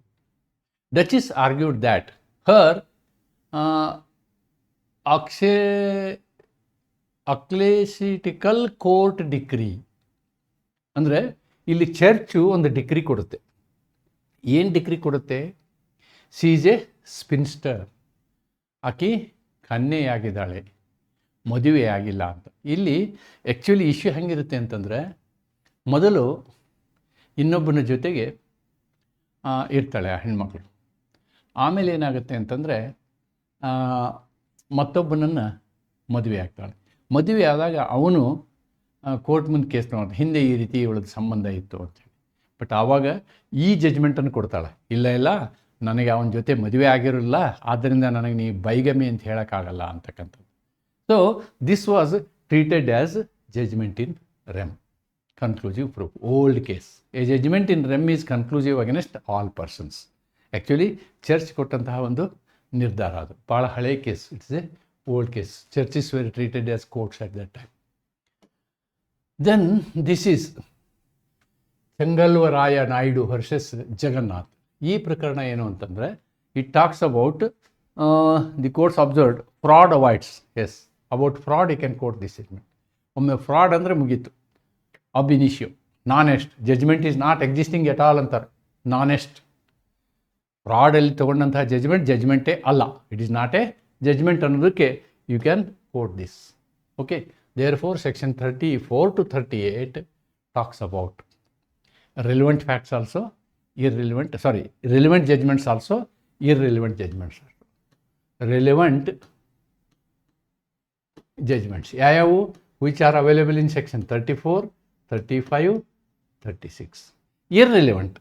Speaker 1: Duchess argued that her ecclesiastical court decree, ಅಂದರೆ ಇಲ್ಲಿ ಚರ್ಚು ಒಂದು ಡಿಕ್ರಿ ಕೊಡುತ್ತೆ. ಏನು ಡಿಕ್ರಿ ಕೊಡುತ್ತೆ, ಸಿ ಈಸ್ ಎ ಸ್ಪಿನ್ಸ್ಟರ್, ಆಕೆ ಕನ್ಯೆಯಾಗಿದ್ದಾಳೆ, ಮದುವೆ ಆಗಿಲ್ಲ ಅಂತ. ಇಲ್ಲಿ ಆ್ಯಕ್ಚುಲಿ ಇಶ್ಯೂ ಹೆಂಗಿರುತ್ತೆ ಅಂತಂದರೆ, ಮೊದಲು ಇನ್ನೊಬ್ಬನ ಜೊತೆಗೆ ಇರ್ತಾಳೆ ಆ ಹೆಣ್ಮಕ್ಳು. ಆಮೇಲೆ ಏನಾಗುತ್ತೆ ಅಂತಂದರೆ ಮತ್ತೊಬ್ಬನನ್ನು ಮದುವೆ ಆಗ್ತಾಳೆ. ಮದುವೆ ಆದಾಗ ಅವನು ಕೋರ್ಟ್ ಮುಂದೆ ಕೇಸ್ ತೊಗೊಂಡು ಹಿಂದೆ ಈ ರೀತಿ ಇವಳದ್ದು ಸಂಬಂಧ ಇತ್ತು ಅಂತೇಳಿ. ಬಟ್ ಆವಾಗ ಈ ಜಡ್ಜ್ಮೆಂಟನ್ನು ಕೊಡ್ತಾಳೆ, ಇಲ್ಲ ನನಗೆ ಅವನ ಜೊತೆ ಮದುವೆ ಆಗಿರಲಿಲ್ಲ, ಆದ್ದರಿಂದ ನನಗೆ ನೀ ಬೈಗಮಿ ಅಂತ ಹೇಳೋಕ್ಕಾಗಲ್ಲ ಅಂತಕ್ಕಂಥದ್ದು. So this was treated as judgment in rem, conclusive proof. Old case. A judgment in rem is conclusive against all persons. Actually church ಕೊಟ್ಟಂತಹ ಒಂದು ನಿರ್ಧಾರ, ಅದು ಭಾಳ ಹಳೆಯ ಕೇಸ್. It's a old case. Churches were treated as courts at that time. Then this is Changalvaraya Naidu versus Jagannath. ಈ ಪ್ರಕರಣ ಏನು ಅಂತಂದರೆ, it talks about the courts observed fraud avoids. Yes, about fraud you can court this judgement. ಒಮ್ಮೆ ಫ್ರಾಡ್ ಅಂದರೆ ಮುಗೀತು, ab initio, non est, judgement is not existing at all ಅಂತಾರೆ. ನಾನೆಸ್ಟ್, ಫ್ರಾಡಲ್ಲಿ ತೊಗೊಂಡಂತಹ ಜಡ್ಜ್ಮೆಂಟೇ ಅಲ್ಲ, it is not a judgement ಅನ್ನೋದಕ್ಕೆ you can court this. Okay, therefore section 34 to 38 talks about relevant facts also, relevant judgements also, irrelevant judgements. Relevant judgements ಯಾವ್ಯಾವು, which are available in section 34, 35, 36. Irrelevant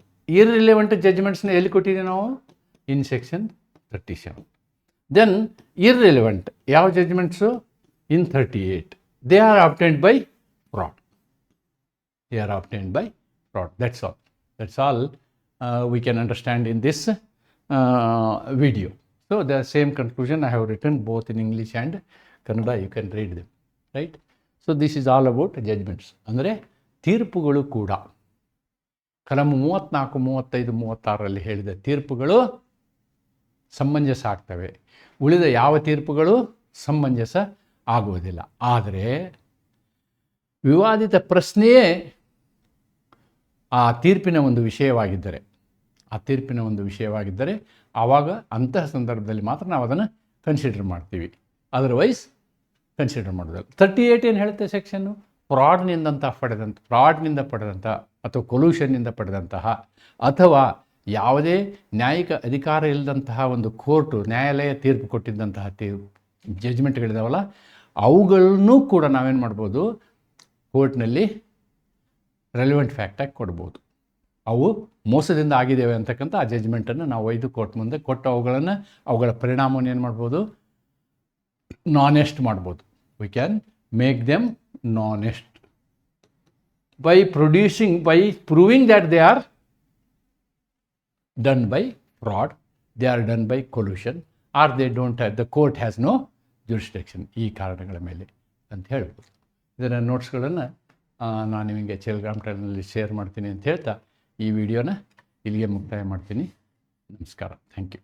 Speaker 1: ಜಡ್ಜ್ಮೆಂಟ್ಸ್ನ ಎಲ್ಲಿ ಕೊಟ್ಟಿದ್ದೀವಿ ನಾವು, ಇನ್ ಸೆಕ್ಷನ್ 37. ದೆನ್ ಇರ್ರಿಲೆವೆಂಟ್ ಯಾವ ಜಡ್ಜ್ಮೆಂಟ್ಸು, ಇನ್ 38. They are obtained by fraud. That's all we can understand in this video. So the same conclusion I have written both in English and Kannada. You can read them, right? So this is all about judgments. ಅಂದರೆ ತೀರ್ಪುಗಳು ಕೂಡ ಕಲಂ 34, 35, 36 ಹೇಳಿದ ತೀರ್ಪುಗಳು ಸಮಂಜಸ ಆಗ್ತವೆ. ಉಳಿದ ಯಾವ ತೀರ್ಪುಗಳು ಸಮಂಜಸ ಆಗುವುದಿಲ್ಲ. ಆದರೆ ವಿವಾದಿತ ಪ್ರಶ್ನೆಯೇ ಆ ತೀರ್ಪಿನ ಒಂದು ವಿಷಯವಾಗಿದ್ದರೆ ಆ ತೀರ್ಪಿನ ಒಂದು ವಿಷಯವಾಗಿದ್ದರೆ ಆವಾಗ ಅಂತಹ ಸಂದರ್ಭದಲ್ಲಿ ಮಾತ್ರ ನಾವು ಅದನ್ನು ಕನ್ಸಿಡರ್ ಮಾಡ್ತೀವಿ, ಅದರ್ವೈಸ್ ಕನ್ಸಿಡರ್ ಮಾಡೋದಲ್ಲ. 38 ಏನು ಹೇಳುತ್ತೆ ಸೆಕ್ಷನ್ನು? ಫ್ರಾಡ್ನಿಂದ ಪಡೆದಂಥ ಅಥವಾ ಕೊಲ್ಯೂಷನ್ನಿಂದ ಪಡೆದಂತಹ ಅಥವಾ ಯಾವುದೇ ನ್ಯಾಯಿಕ ಅಧಿಕಾರ ಇಲ್ಲದಂತಹ ಒಂದು ಕೋರ್ಟು ನ್ಯಾಯಾಲಯ ತೀರ್ಪು ಕೊಟ್ಟಿದ್ದಂತಹ ಜಡ್ಜ್ಮೆಂಟ್ಗಳಿದಾವಲ್ಲ, ಅವುಗಳನ್ನೂ ಕೂಡ ನಾವೇನು ಮಾಡ್ಬೋದು, ಕೋರ್ಟ್ನಲ್ಲಿ ರೆಲಿವೆಂಟ್ ಫ್ಯಾಕ್ಟಾಗಿ ಕೊಡ್ಬೋದು. ಅವು ಮೋಸದಿಂದ ಆಗಿದ್ದೇವೆ ಅಂತಕ್ಕಂಥ ಆ ಜಡ್ಜ್ಮೆಂಟನ್ನು ನಾವು ಒಯ್ದು ಕೋರ್ಟ್ ಮುಂದೆ ಕೊಟ್ಟು ಅವುಗಳ ಪರಿಣಾಮವನ್ನು ಏನು ಮಾಡ್ಬೋದು, ನಾನೆಸ್ಟ್ ಮಾಡ್ಬೋದು. We can make them non est by proving that they are done by fraud, they are done by collusion, or they don't have, the court has no jurisdiction, ಈ ಕಾರಣಗಳ ಮೇಲೆ ಅಂತ ಹೇಳ್ಬೋದು. ಇದರ ನೋಟ್ಸ್ಗಳನ್ನು ನಾನು ನಿಮಗೆ ಟೆಲಿಗ್ರಾಮ್ ಚಾನಲ್ನಲ್ಲಿ ಶೇರ್ ಮಾಡ್ತೀನಿ ಅಂತ ಹೇಳ್ತಾ ಈ ವಿಡಿಯೋನ ಇಲ್ಲಿಗೆ ಮುಕ್ತಾಯ ಮಾಡ್ತೀನಿ. ನಮಸ್ಕಾರ. Thank you.